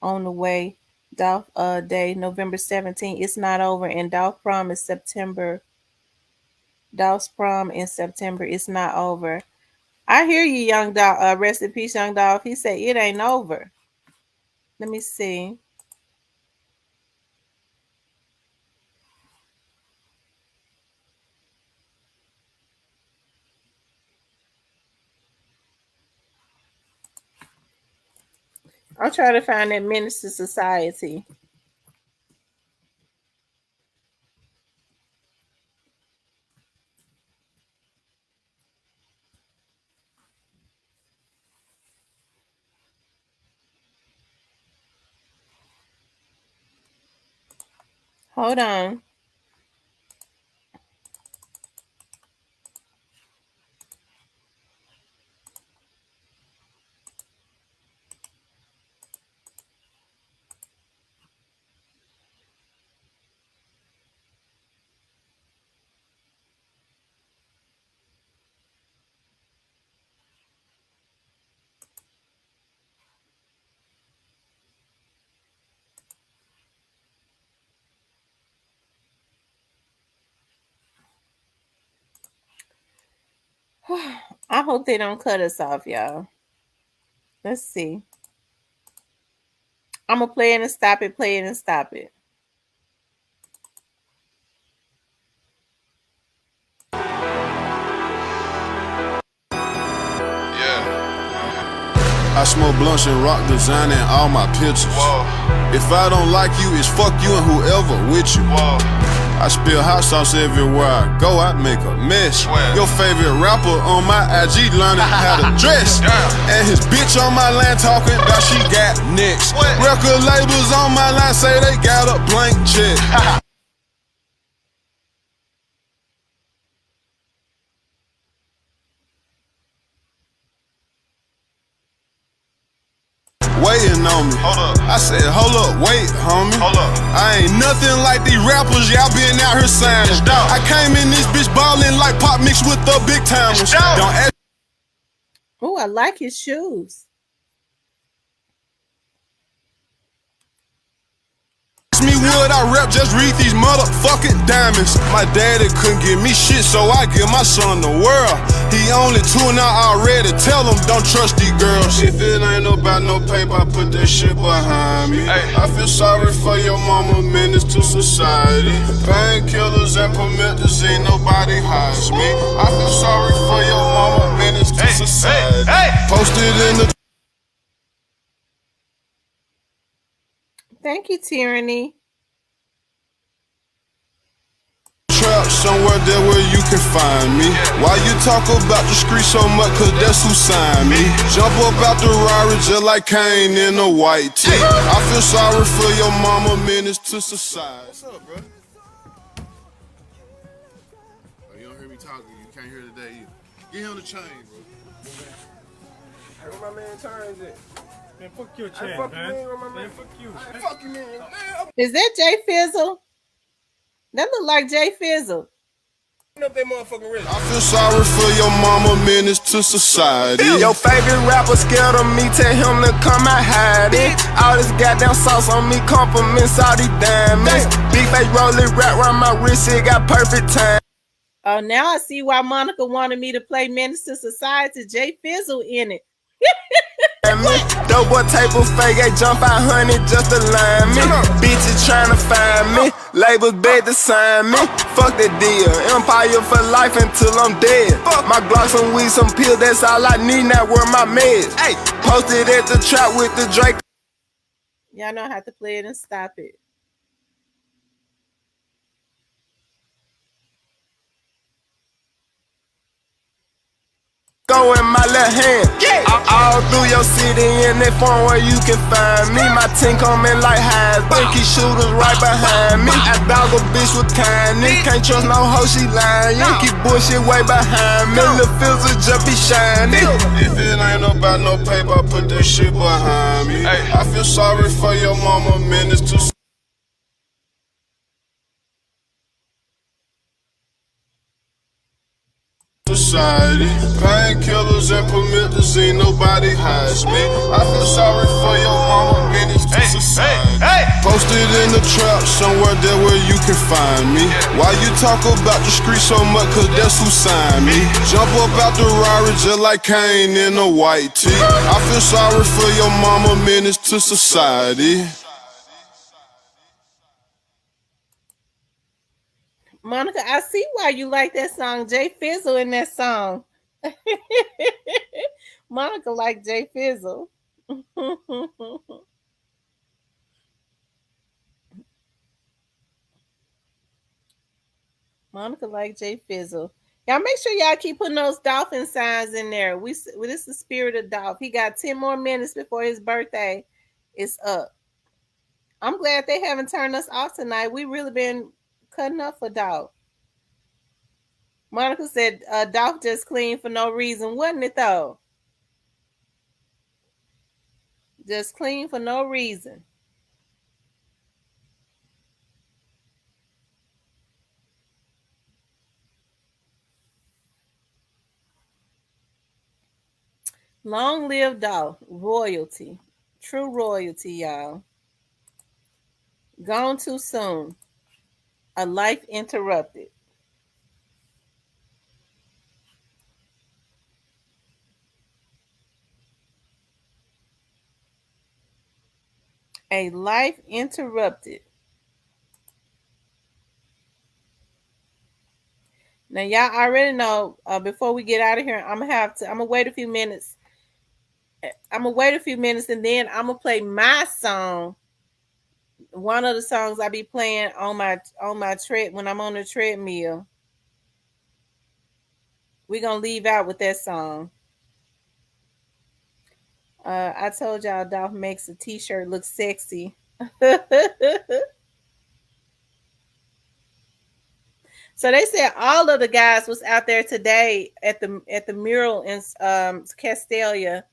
on the way. Dolph Day, November 17th. It's not over. And Dolph prom is September. Dolph's prom in September. It's not over. I hear you, Young Dolph. Rest in peace, Young Dolph. He said it ain't over. Let me see. I'll try to find that Minister Society. Hold on. I hope they don't cut us off, y'all. Let's see. I'm going to play it and stop it, play it and stop it. I smoke blunts and rock designing all my pictures. Whoa. If I don't like you, it's fuck you and whoever with you. Whoa. I spill hot sauce everywhere I go, I make a mess. Swear. Your favorite rapper on my IG learning how to dress. And his bitch on my line talking about she got next. Record labels on my line say they got a blank check. Waiting on me. Hold up. I said, hold up, wait, homie. Hold up. I ain't nothing like these rappers, y'all been out here signing. I came in this bitch ballin' like pop mixed with the big timers. Don't ask. Oh, I like his shoes. Me would I rap, just read these motherfucking diamonds. My daddy couldn't give me shit, so I give my son the world. He only 2 now already, tell him don't trust these girls. If it ain't about no paper, I put that shit behind me. I feel sorry for your mama, menace to society. Painkillers and pimentos, ain't nobody hides me. I feel sorry for your mama, menace to society. Posted in the Thank you, Tyranny. trap somewhere there where you can find me. Why you talk about the street so much, cause that's who signed me. Jump up out the Rari just like Kane in a white tee. I feel sorry for your mama, menace to society. What's up, bro? Oh, you don't hear me talking, you can't hear today either. Get him the chain, bro. Hey, where my man Turns at? Man, fuck your chain, man. Fuck you. Hey, fuck you, man. Is that Jay Fizzle? That look like Jay Fizzle. Up that motherfucking wrist. I feel sorry for your mama, menace to society. Your favorite rapper scared of me, tell him to come and hide it. All this goddamn sauce on me, compliments all these diamonds. Big face rolling rap around my wrist, it got perfect time. Oh, now I see why Monica wanted me to play Menace to Society. Jay Fizzle in it. Dope boy type of fake, I jump 500 just to line me. Bitches tryna find me, labels beg to sign me. Fuck that deal, empire for life until I'm dead. My Glock, some weed, some pills, that's all I need, now where my meds. Posted at the trap with the Drake. Y'all know how to play it and stop it. go in my left hand. All through your city in that phone where you can find me. My team coming like highs, Binky shooters right behind me. I dog a bitch with kindness, can't trust no hoe, she lying. You keep bullshit way behind me. Lil' filter just be shining. If it ain't about no paper, I put that shit behind me. I feel sorry for your mama, man, it's too society. Painkillers and promethazine, nobody hides me. I feel sorry for your mama, man, it's too society. Posted in the trap, somewhere there where you can find me. Why you talk about the street so much, cause that's who signed me. Jump up out the Rari just like Kane in a white tee. I feel sorry for your mama, man, it's to society. Monica, I see why you like that song. Jay Fizzle in that song. Monica like Jay Fizzle. Monica like Jay Fizzle. Y'all make sure y'all keep putting those dolphin signs in there. This is the spirit of Dolph. He got 10 more minutes before his birthday is up. I'm glad they haven't turned us off tonight. We really been cutting up for Dolph. Monica said Dolph just clean for no reason. Wasn't it though? Just clean for no reason. Long live Dolph. Royalty. True royalty, y'all. Gone too soon. A life interrupted. A life interrupted. Now, y'all already know, before we get out of here, I'm gonna wait a few minutes. I'm gonna wait a few minutes and then I'm gonna play my song. One of the songs I be playing on my tread when I'm on the treadmill. We're gonna leave out with that song. I told y'all Dolph makes a t-shirt look sexy. So they said all of the guys was out there today at the mural in Castalia.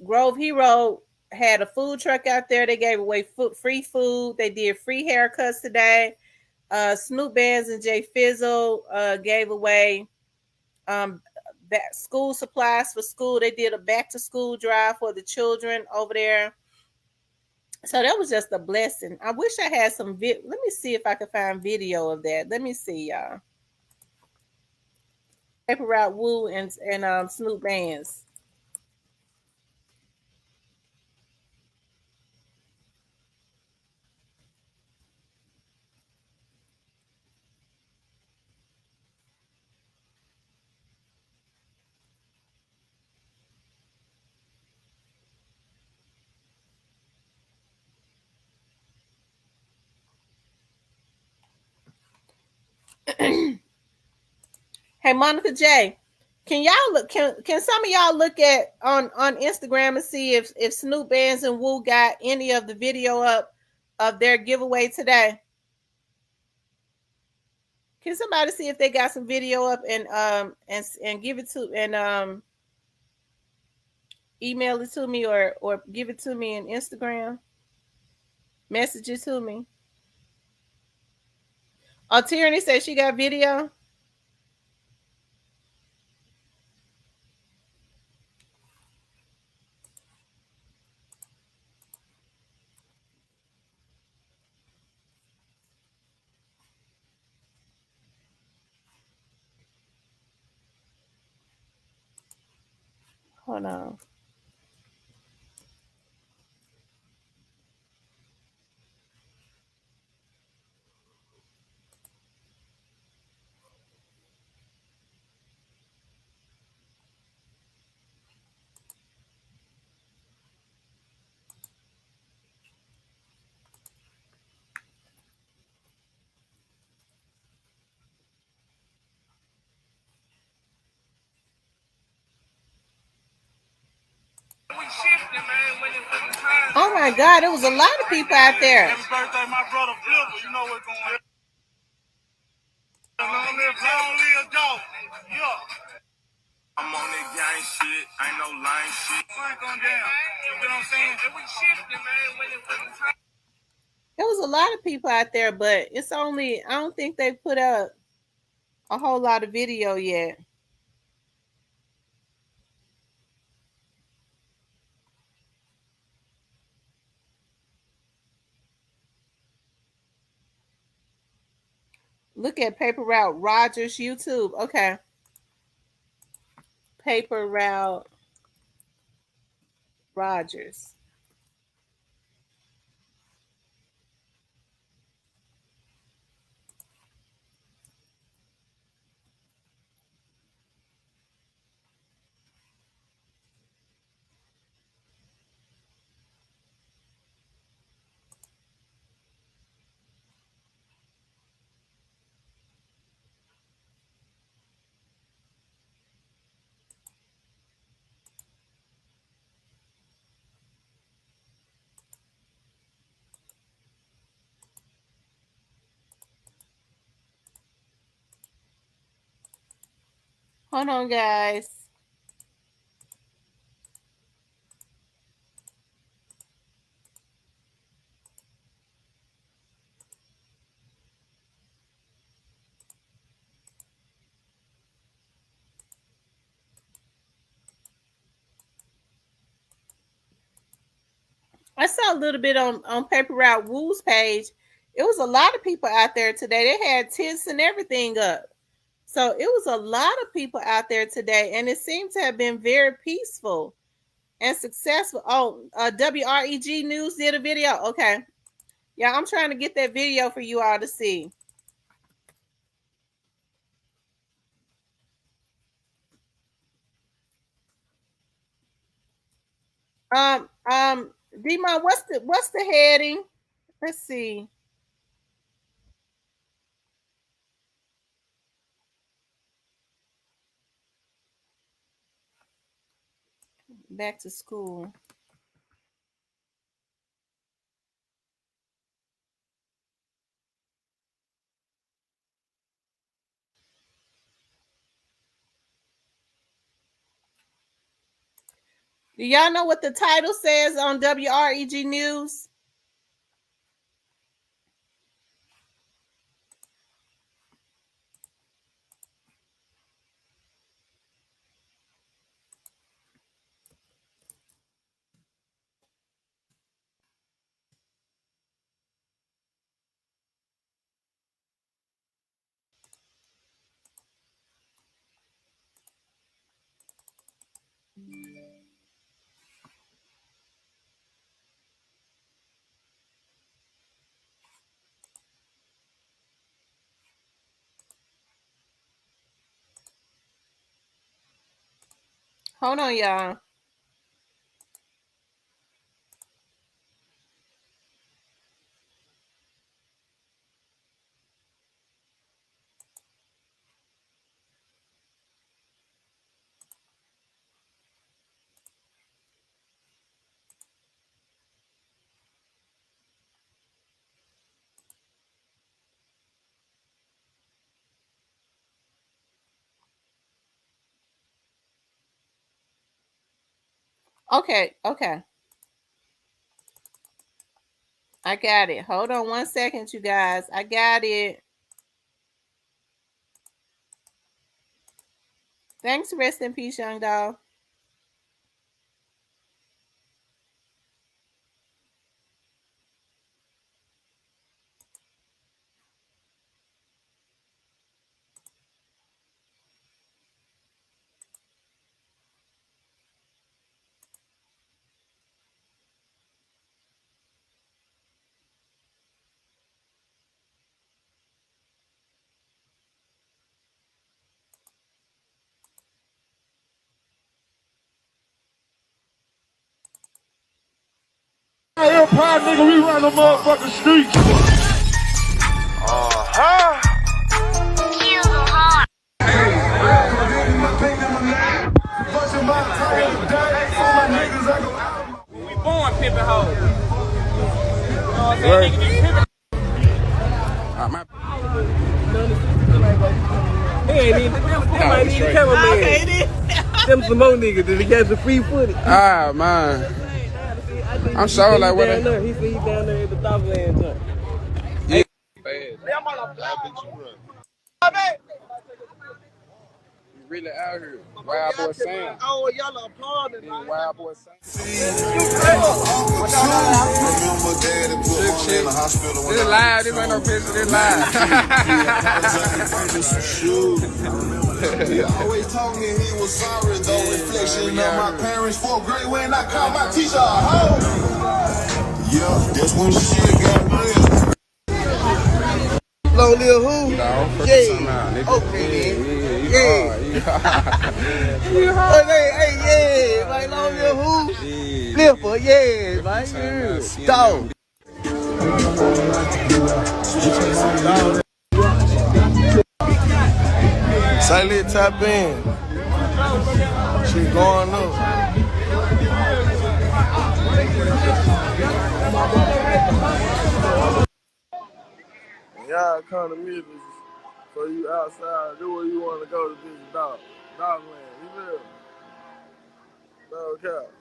Grove Hero had a food truck out there. They gave away free food. They did free haircuts today. Snoop Bands and Jay Fizzle gave away school supplies for school. They did a back to school drive for the children over there. So that was just a blessing. I wish I had some let me see if I can find video of that. Let me see, y'all. Paper Route Woo and Snoop Bands. Hey, Monica J, can y'all look? Can some of y'all look at on Instagram and see if Snoop Bands and Woo got any of the video up of their giveaway today? Can somebody see if they got some video up and give it to and email it to me or give it to me in Instagram? Message it to me. Oh, Tierney said she got video. Hold on. Oh my God, there was a lot of people out there. Happy birthday, my brother Flipper. You know what's going on. Long live dog. Yeah. I'm on that gang shit. Ain't no line shit. Flank on down. You know what I'm saying? It was shifting, man. When it was time. There was a lot of people out there, but it's only, I don't think they put up a whole lot of video yet. Look at Paper Route Rogers YouTube. Okay. Paper Route Rogers. Hold on, guys. I saw a little bit on Paper Route Woo's page. It was a lot of people out there today. They had tents and everything up. So it was a lot of people out there today, and it seemed to have been very peaceful and successful. Oh, WREG News did a video. Okay. Yeah, I'm trying to get that video for you all to see. Demon, what's the heading? Let's see. Back to school. Do y'all know what the title says on WREG News? Hold on, y'all. Okay. I got it. Hold on 1 second, you guys. I got it. Thanks. Rest in peace, young dog. Empire, nigga, we run the motherfucking streets. pimping hoes. You know what I'm saying? Right. Nigga be pimping. He ain't even, them ain't even cameraman. Them some more niggas that he got some free footage. Ah, man. I'm sure like what down there. He said he down there at the top of land joint. Yeah. You really out here. Wild Boy Sam. Oh, y'all are applauding. Wild Boy Sam. This is live. This ain't no picture. This live. He always told me he was sorry, though. Reflection of my parents' 4th grade when I called my teacher a hoe. Yeah, that's when shit got real. Long live who? No, yeah. Okay, then. Yeah. You hard. Hey, yeah. Like, long live who? Flipper, yeah. Like, dog. Silent top in. Shit going up. Y'all come to Memphis, so you outside, do where you want to go to visit Dogland. You feel? No cap.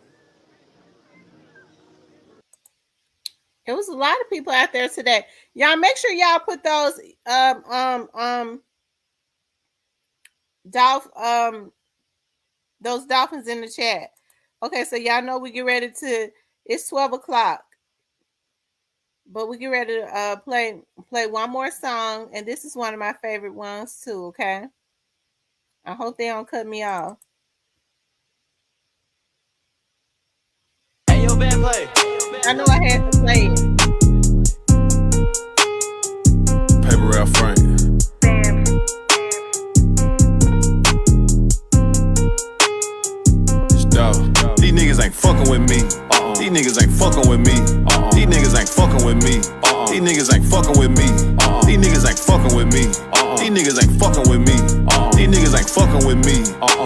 It was a lot of people out there today. Y'all make sure y'all put those dolphins in the chat. Okay, so y'all know we get ready to. It's 12 o'clock, but we get ready to play one more song, and this is one of my favorite ones too. Okay, I hope they don't cut me off. Hey, yo, band play. I know I had to play it. Paper Ralph Frank. It's dog. These niggas ain't fucking with me. These niggas ain't fucking with me. These niggas ain't fucking with me. These niggas ain't fucking with me. These niggas ain't fucking with me. These niggas ain't fucking with me. These niggas ain't fucking with me.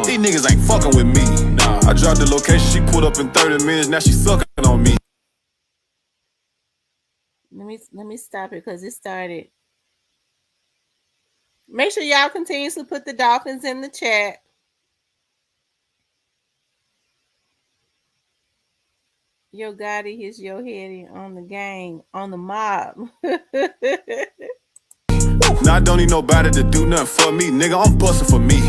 These niggas ain't fucking with me. Nah. I dropped the location, she pulled up in 30 minutes, now she sucking on me. Let me stop it because it started. Make sure y'all continuously put the dolphins in the chat. Yo Gotti is your head on the gang, on the mob. Now I don't need nobody to do nothing for me, nigga, I'm bustin' for me.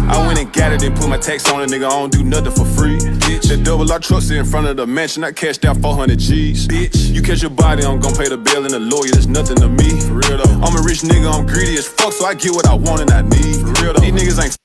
I went and got it and put my tax on it, nigga, I don't do nothing for free. Bitch, that double R truck sit in front of the mansion, I cashed out 400 G's. Bitch, you catch your body, I'm gon' pay the bill and the lawyer, that's nothing to me. For real though, I'm a rich nigga, I'm greedy as fuck, so I get what I want and I need. For real though, these niggas ain't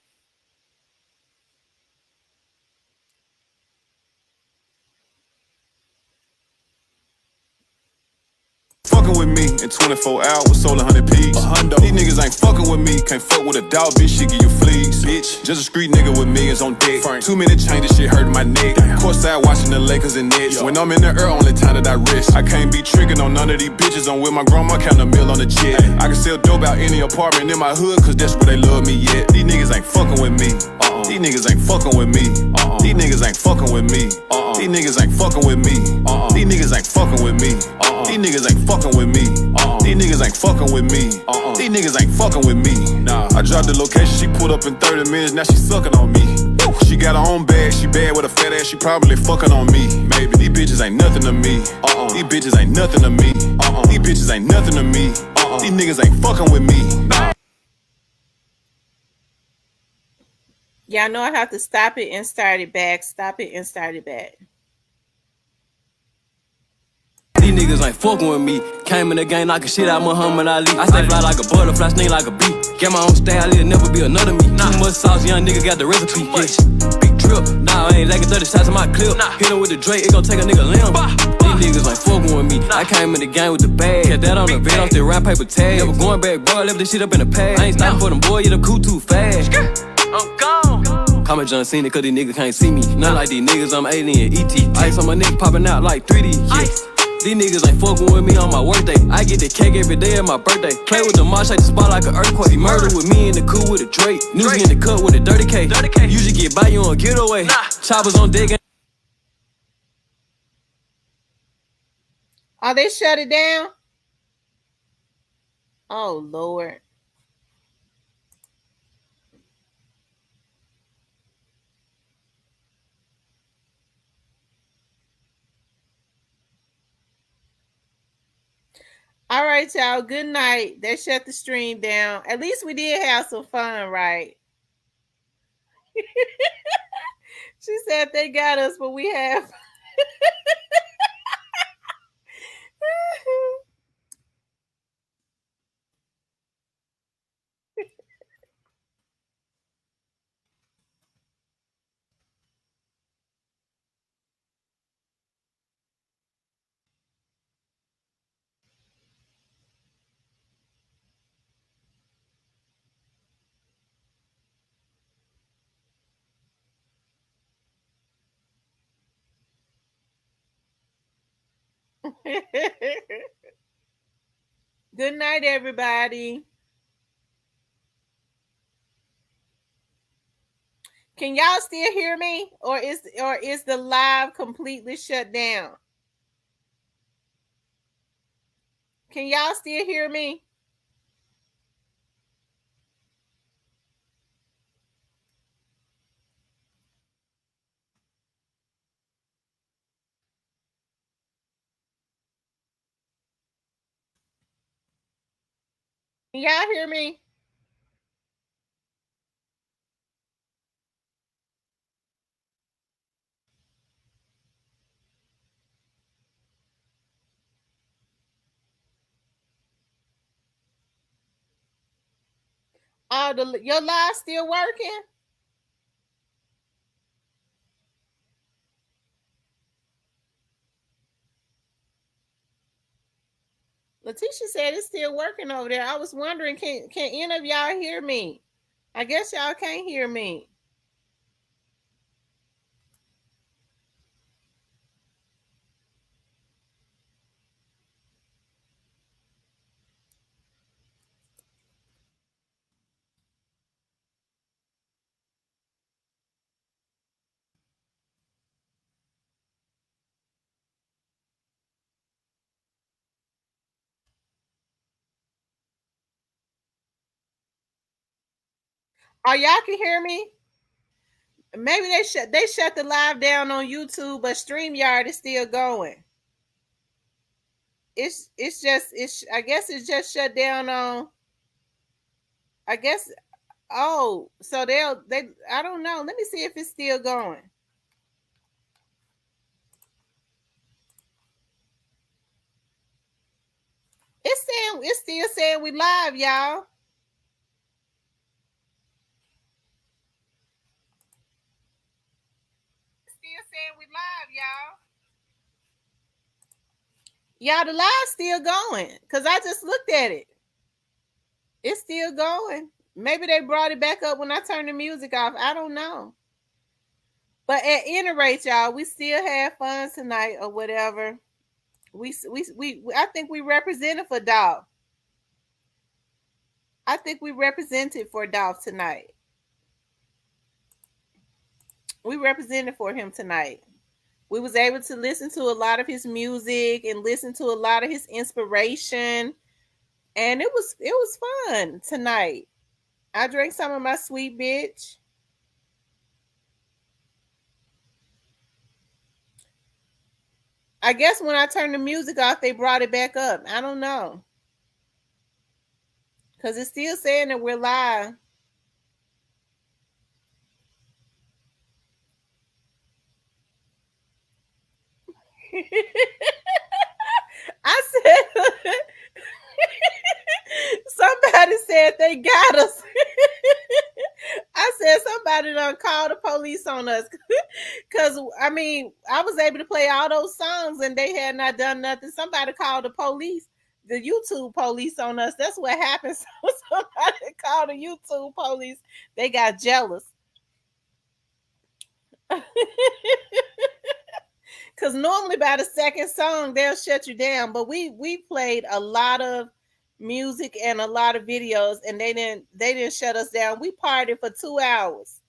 fucking with me in 24 hours, sold 100 P's. These niggas ain't fucking with me, can't fuck with a dog, bitch, she give you fleas. Bitch, just a street nigga with millions on deck. Too many changes, shit hurting my neck. Courtside watching the Lakers and Nets. When I'm in the air, only time that I rest. I can't be tricking on none of these bitches. I'm with my grandma, count a meal on the jet. I can sell dope out any apartment in my hood, cause that's where they love me yet. These niggas ain't fucking with me. These niggas ain't fucking with me. These niggas ain't fucking with me. These niggas ain't fucking with me. These niggas ain't fucking with me. These niggas ain't fucking with me. These niggas ain't fucking with me. These niggas ain't fucking with me. Nah, I dropped the location, she pulled up in 30 minutes, now she sucking on me. She got her own bag, she bad with a fat ass, she probably fucking on me. Maybe these bitches ain't nothing to me. These bitches ain't nothing to me. These bitches ain't nothing to me. These niggas ain't fucking with me. Nah. Y'all know I have to stop it and start it back. Stop it and start it back. These niggas ain't fucking with me. Came in the game knocking shit out Muhammad Ali. I stay fly like a butterfly, sting like a bee. Get my own style, it'll never be another me. Too much sauce, young nigga got the recipe. Yeah. Big drip, nah, I ain't lacking 30 shots in my clip. Hit him with the Drake, it gon' take a nigga limb. These niggas ain't fucking with me. I came in the game with the bag. Kept that on the bed, I'm still round paper tag. Never going back, boy, I left this shit up in the pad. I ain't stopping for them boy, yeah, the cool too fast. I'm gone. Call me John Cena, cause these niggas can't see me. Not like these niggas, I'm alien, ET. Ice on my neck popping out like 3D. Yeah. These niggas ain't fucking with me on my workday. I get the cake every day of my birthday. Play with the mosh, shake the spot like an earthquake. See murder with me in the cool with a Drake. Newsy in the cut with a 30K. Usually get by you on getaway. Choppers on deck. Oh, they shut it down? Oh, Lord. All right, y'all. Good night. They shut the stream down. At least we did have some fun, right? She said they got us, but we have. Good night, everybody. Can y'all still hear me, or is the live completely shut down? Can y'all still hear me? Can y'all hear me? Oh, your live still working? Letitia said it's still working over there. I was wondering, can any of y'all hear me? I guess y'all can't hear me. Oh, y'all can hear me? Maybe they shut the live down on YouTube, but StreamYard is still going. It's I guess it's just shut down on. I guess. Oh, so they I don't know. Let me see if it's still going. It's still saying we live, y'all. Still saying we live, y'all. Y'all, the live's still going because I just looked at it. It's still going. Maybe they brought it back up when I turned the music off. I don't know. But at any rate, y'all, we still had fun tonight or whatever. I think we represented for Dolph. I think we represented for Dolph tonight. We represented for him tonight. We was able to listen to a lot of his music and listen to a lot of his inspiration. And it was fun tonight. I drank some of my sweet bitch. I guess when I turned the music off, they brought it back up. I don't know. Because it's still saying that we're live. I said, somebody said they got us. I said somebody done called the police on us. Because, I mean, I was able to play all those songs and they had not done nothing. Somebody called the police, the YouTube police on us. That's what happens. Somebody called the YouTube police. They got jealous. Because normally by the second song, they'll shut you down. But we played a lot of music and a lot of videos and they didn't shut us down. We partied for 2 hours.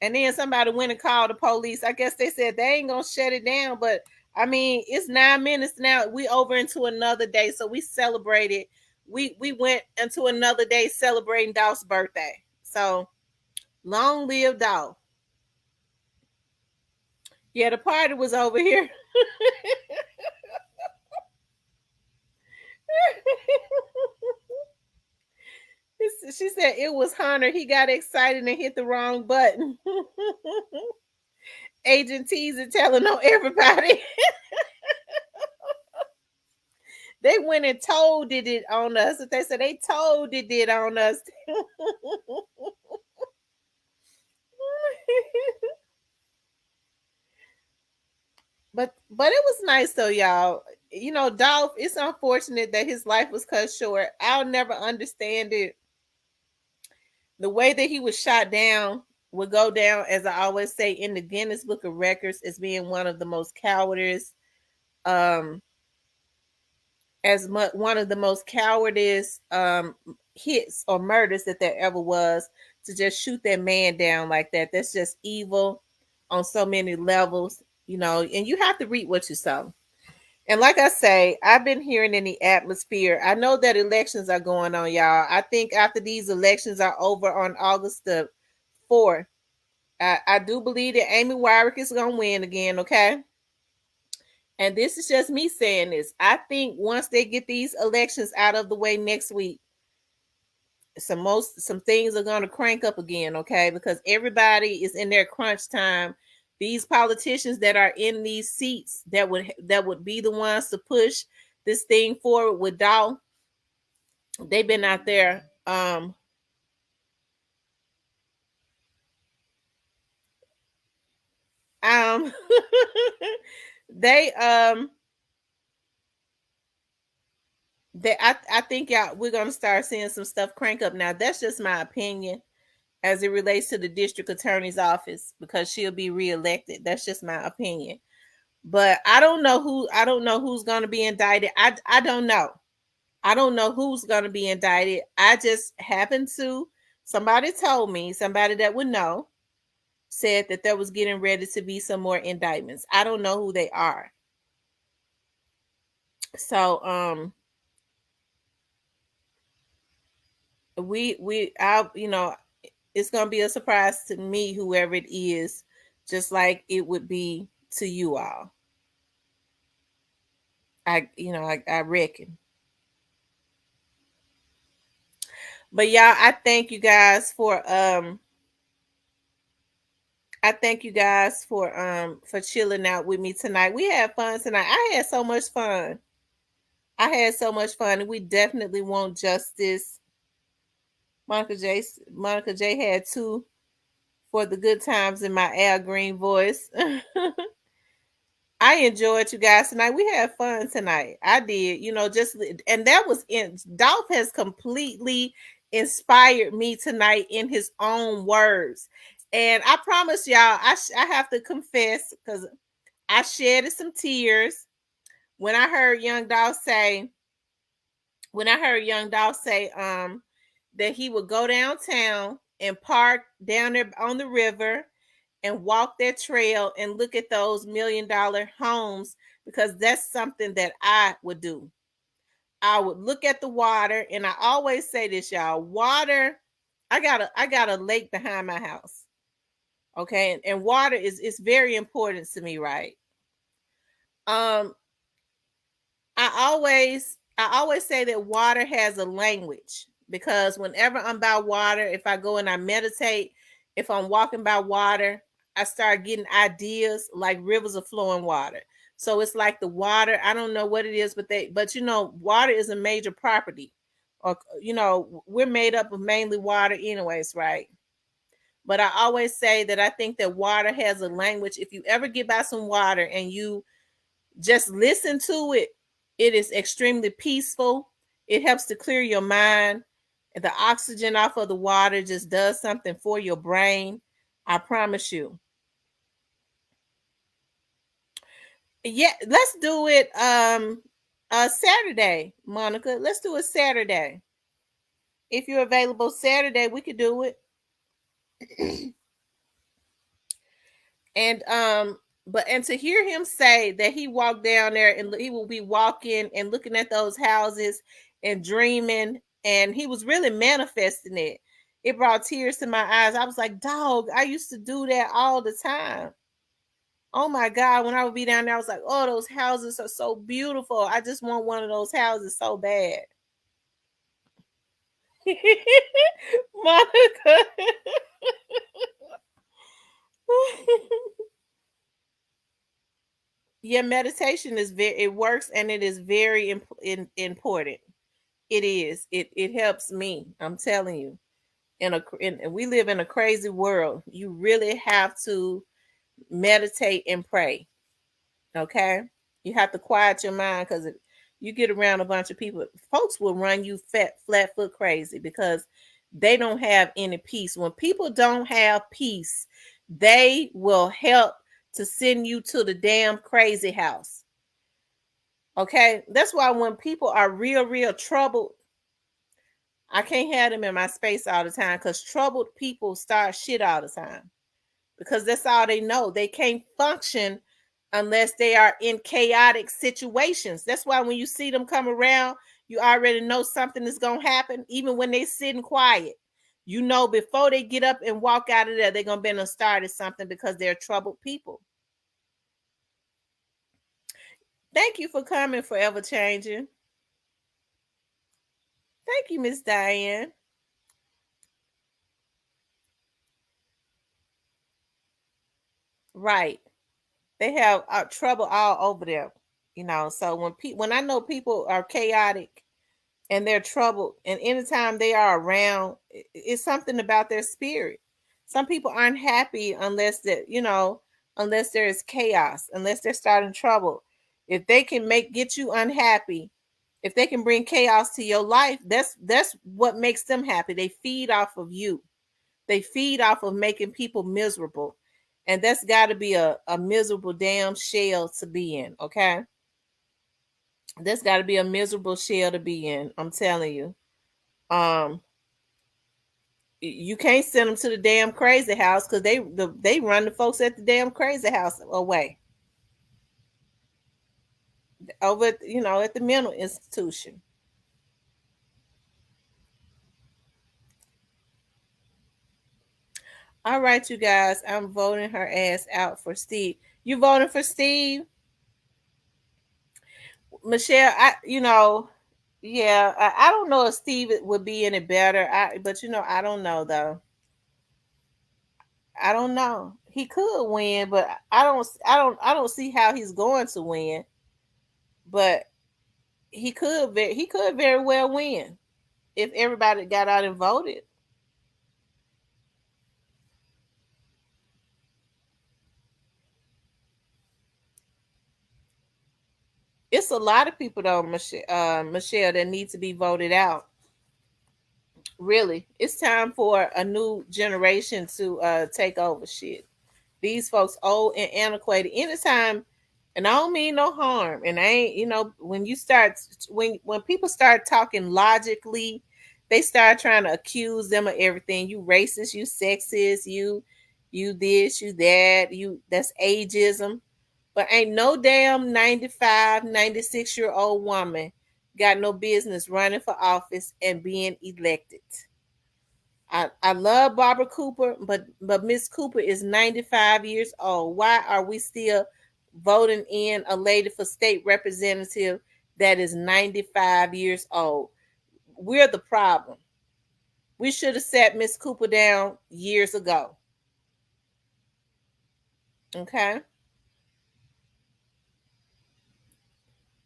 And then somebody went and called the police. I guess they said they ain't gonna shut it down, but I mean, it's 9 minutes now. We over into another day, so we celebrated. We went into another day celebrating Dolph's birthday. So long live Dolph. Yeah, the party was over here. She said it was Hunter. He got excited and hit the wrong button. Agent teasing, telling on everybody. They went and told it on us. They said they told it on us. But it was nice though, y'all. You know, Dolph, it's unfortunate that his life was cut short. I'll never understand it. The way that he was shot down would go down, as I always say, in the Guinness Book of Records as being one of the most cowardice, one of the most cowardice hits or murders that there ever was, to just shoot that man down like that. That's just evil on so many levels, you know, and you have to reap what you sow. And like I say, I've been hearing in the atmosphere. I know that elections are going on, y'all. I think after these elections are over on August the 4th, I do believe that Amy Wyrick is going to win again, okay? And this is just me saying this. I think once they get these elections out of the way next week, some things are going to crank up again, okay? Because everybody is in their crunch time. These politicians that are in these seats that would be the ones to push this thing forward with Dolph, they've been out there I think we're gonna start seeing some stuff crank up now. That's just my opinion as it relates to the district attorney's office, because she'll be reelected. That's just my opinion. But I don't know who's gonna be indicted. I don't know. I don't know who's gonna be indicted. I just happened to, somebody told me, somebody that would know, said that there was getting ready to be some more indictments. I don't know who they are. So it's gonna be a surprise to me, whoever it is, just like it would be to you all. I reckon. But y'all, I thank you guys for chilling out with me tonight. We had fun tonight. I had so much fun. And we definitely want justice. Monica J had 2 for the good times in my Al Green voice. I enjoyed you guys tonight. We had fun tonight. I did, and that was Dolph has completely inspired me tonight in his own words. And I promise y'all, I have to confess, because I shedded some tears when I heard Young Dolph say, that he would go downtown and park down there on the river and walk that trail and look at those $1 million homes, because that's something that I would do. I would look at the water, and I always say this, y'all, water, I got a lake behind my house. Okay, and water is very important to me, right? I always say that water has a language, because whenever I'm by water, if I go and I meditate, if I'm walking by water, I start getting ideas like rivers of flowing water. So it's like the water, I don't know what it is, but water is a major property, or we're made up of mainly water anyways, right? But I always say that I think that water has a language. If you ever get by some water and you just listen to it, it is extremely peaceful. It helps to clear your mind. And the oxygen off of the water just does something for your brain. I promise you. Yeah, let's do it Saturday, Monica. Let's do it Saturday. If you're available Saturday, we could do it. And But and to hear him say that he walked down there and he will be walking and looking at those houses and dreaming, and he was really manifesting it. It brought tears to my eyes. I was like, dog, I used to do that all the time. Oh my God, when I would be down there, I was like, oh, those houses are so beautiful. I just want one of those houses so bad. Monica. Yeah, meditation is it works, and it is very important. It is. It helps me. I'm telling you. We live in a crazy world. You really have to meditate and pray. Okay? You have to quiet your mind, because if you get around a bunch of people, folks will run you flat foot crazy because they don't have any peace. When people don't have peace, they will help to send you to the damn crazy house. Okay? That's why when people are real troubled, I can't have them in my space all the time, because troubled people start shit all the time, because that's all they know. They can't function unless they are in chaotic situations. That's why when you see them come around, you already know something is going to happen. Even when they sitting quiet, you know before they get up and walk out of there, they're going to be able to start something, because they're troubled people. Thank you for coming, Forever Changing. Thank you, Miss Diane. Right. They have trouble all over them, you know. So when I know people are chaotic and they're troubled, and anytime they are around, it's something about their spirit. Some people aren't happy unless that, you know, unless there is chaos, unless they're starting trouble. If they can get you unhappy, if they can bring chaos to your life, that's what makes them happy. They feed off of you. They feed off of making people miserable. And that's got to be a miserable damn shell to be in, okay? That's got to be a miserable shell to be in. I'm telling you. You can't send them to the damn crazy house, because they run the folks at the damn crazy house away. Over, you know, at the mental institution. All right, you guys. I'm voting her ass out for Steve. You voting for Steve? Michelle, I don't know if Steve would be any better. But I don't know though. I don't know. He could win, but I don't see how he's going to win. But he could very well win if everybody got out and voted. It's a lot of people though, Michelle, that need to be voted out. Really, it's time for a new generation to take over shit. These folks old and antiquated. Anytime, and I don't mean no harm. And I ain't, when people start talking logically, they start trying to accuse them of everything. You racist, you sexist, you this, you that, that's ageism. But ain't no damn 95, 96-year-old woman got no business running for office and being elected. I love Barbara Cooper, but Miss Cooper is 95 years old. Why are we still voting in a lady for state representative that is 95 years old? We're the problem. We should have sat Miss Cooper down years ago. Okay?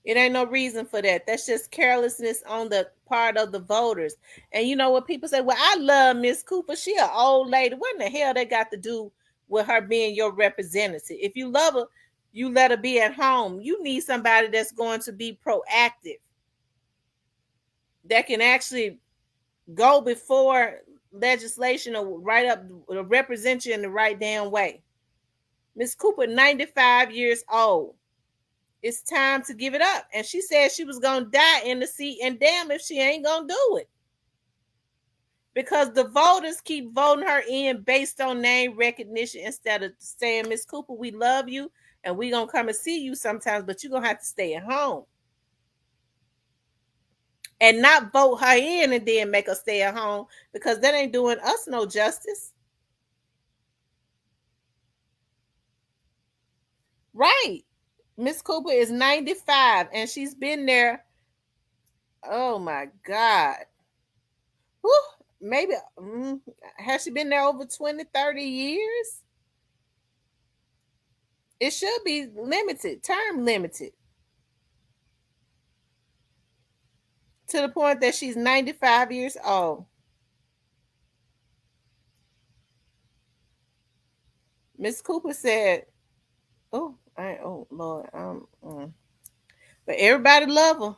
It ain't no reason for that. That's just carelessness on the part of the voters. And you know what people say? Well, I love Miss Cooper. She an old lady. What in the hell they got to do with her being your representative? If you love her, you let her be at home. You need somebody that's going to be proactive, that can actually go before legislation or write up or represent you in the right damn way. Miss Cooper, 95 years old. It's time to give it up. And she said she was going to die in the seat, and damn if she ain't going to do it. Because the voters keep voting her in based on name recognition instead of saying, Miss Cooper, we love you. and we gonna come and see you sometimes, but you're gonna have to stay at home. And not vote her in and then make her stay at home, because that ain't doing us no justice. Right. Miss Cooper is 95 and she's been there. Oh my God. Whew, maybe has she been there over 20, 30 years? It should be limited, term limited. To the point that she's 95 years old. Miss Cooper said, oh Lord, but everybody love her.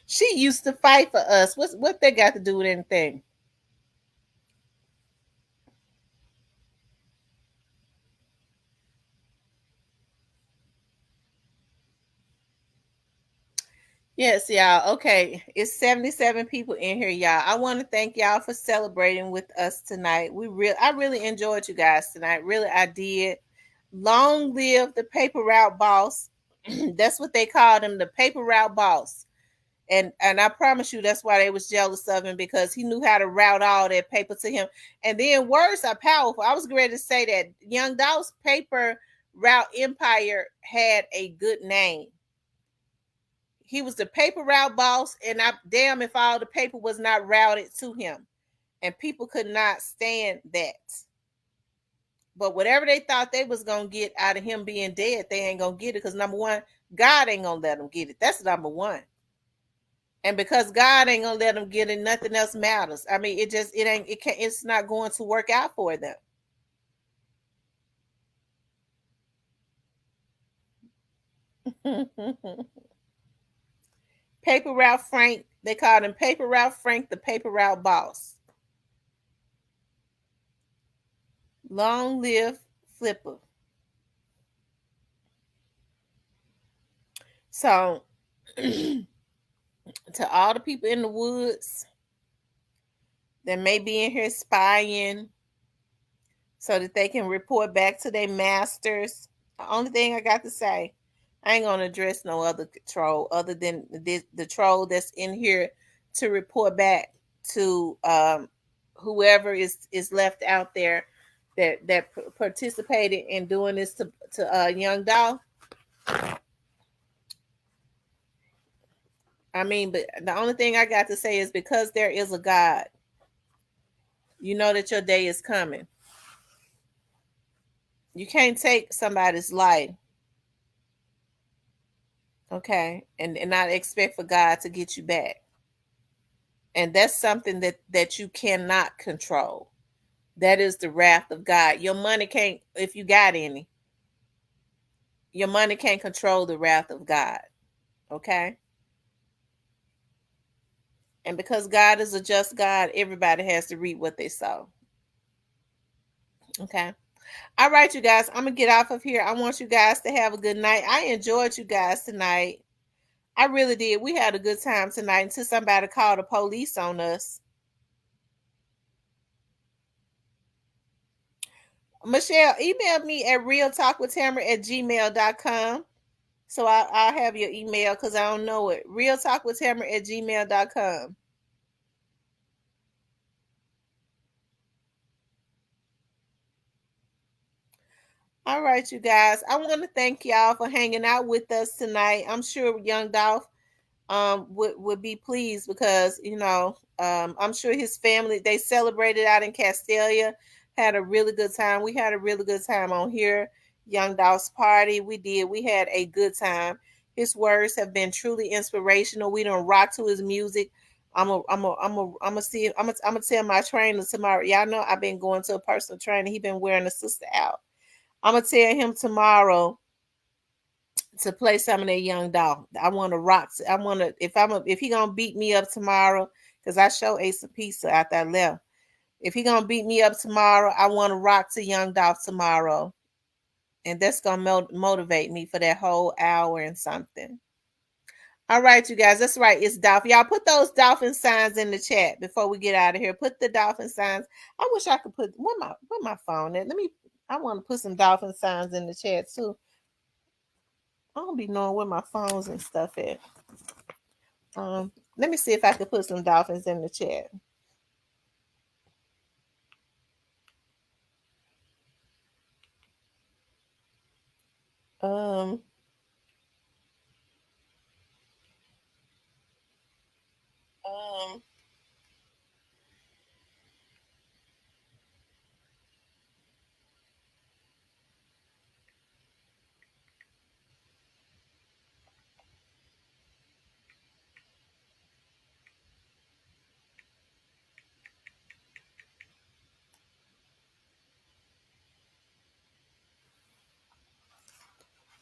She used to fight for us. What they got to do with anything? Yes, y'all. Okay, it's 77 people in here, y'all. I want to thank y'all for celebrating with us tonight. I really enjoyed you guys tonight. Really, I did. Long live the paper route boss. That's what they called him, the paper route boss. And I promise you, that's why they was jealous of him, because he knew how to route all that paper to him. And then words are powerful. I was ready to say that Young Dolph's paper route empire had a good name. He was the paper route boss, and damn if all the paper was not routed to him. And people could not stand that. But whatever they thought they was going to get out of him being dead, they ain't going to get it, because number one, God ain't going to let them get it. That's number one. And because God ain't going to let them get it, nothing else matters. I mean, it's not going to work out for them. Paper Route Frank, they called him Paper Route Frank, the paper route boss. Long live Flipper. So, to all the people in the woods that may be in here spying so that they can report back to their masters, the only thing I got to say, I ain't going to address no other troll other than the troll that's in here to report back to whoever is left out there that participated in doing this to Young Dolph. I mean, but the only thing I got to say is, because there is a God, you know that your day is coming. You can't take somebody's life, okay, and not expect for God to get you back. And that's something that you cannot control. That is the wrath of God. Your money can't, if you got any, your money can't control the wrath of God, okay? And because God is a just God, everybody has to reap what they sow. Okay. All right, you guys, I'm going to get off of here. I want you guys to have a good night. I enjoyed you guys tonight. I really did. We had a good time tonight until somebody called the police on us. Michelle, email me at realtalkwithtamara@gmail.com. So I'll have your email, because I don't know it. realtalkwithtamara@gmail.com. All right, you guys. I want to thank y'all for hanging out with us tonight. I'm sure Young Dolph would be pleased, because, you know, I'm sure his family, they celebrated out in Castelia, had a really good time. We had a really good time on here. Young Dolph's party. We had a good time. His words have been truly inspirational. We don't rock to his music. I'm gonna tell my trainer tomorrow. Y'all know I've been going to a personal trainer. He been wearing a sister out. I'm gonna tell him tomorrow to play some of that Young Dolph. I want to rock. If he gonna beat me up tomorrow, because I show Ace a pizza after I left. If he gonna beat me up tomorrow, I want to rock to Young Dolph tomorrow. And that's going to motivate me for that whole hour and something. All right, you guys. That's right. It's Dolph. Y'all put those dolphin signs in the chat before we get out of here. Put the dolphin signs. I wish I could put my phone at. I want to put some dolphin signs in the chat too. I don't be knowing where my phones and stuff at. Let me see if I can put some dolphins in the chat.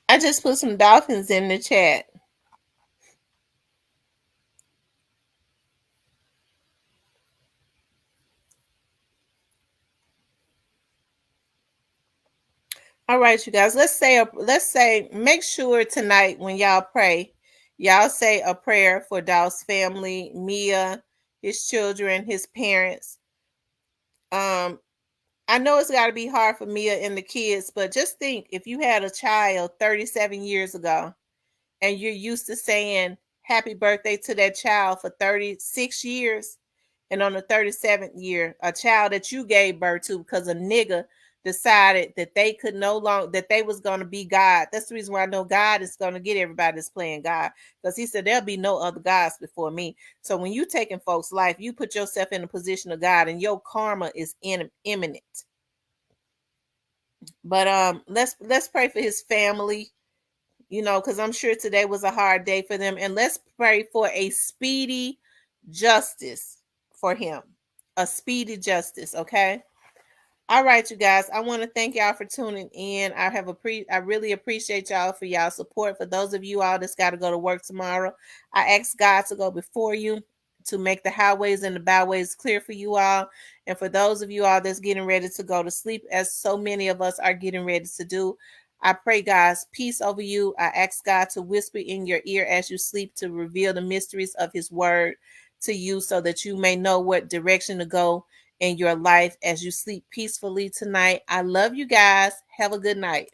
I just put some dolphins in the chat. All right, you guys. Let's say make sure tonight when y'all pray, y'all say a prayer for Dolph's family, Mia, his children, his parents. I know it's got to be hard for Mia and the kids, but just think if you had a child 37 years ago and you're used to saying happy birthday to that child for 36 years, and on the 37th year, a child that you gave birth to because a nigga decided that they could no longer, that they was going to be God. That's the reason why I know God is going to get everybody that's playing God, because he said there'll be no other gods before me. So when you taking folks' life, you put yourself in the position of God, and your karma is imminent. But let's pray for his family, you know, because I'm sure today was a hard day for them, and let's pray for a speedy justice for him, a speedy justice. Okay. All right, you guys. I want to thank y'all for tuning in. I really appreciate y'all for y'all support. For those of you all that's got to go to work tomorrow, I ask God to go before you to make the highways and the byways clear for you all. And for those of you all that's getting ready to go to sleep, as so many of us are getting ready to do, I pray God's peace over you. I ask God to whisper in your ear as you sleep, to reveal the mysteries of his word to you so that you may know what direction to go in your life as you sleep peacefully tonight. I love you guys. Have a good night.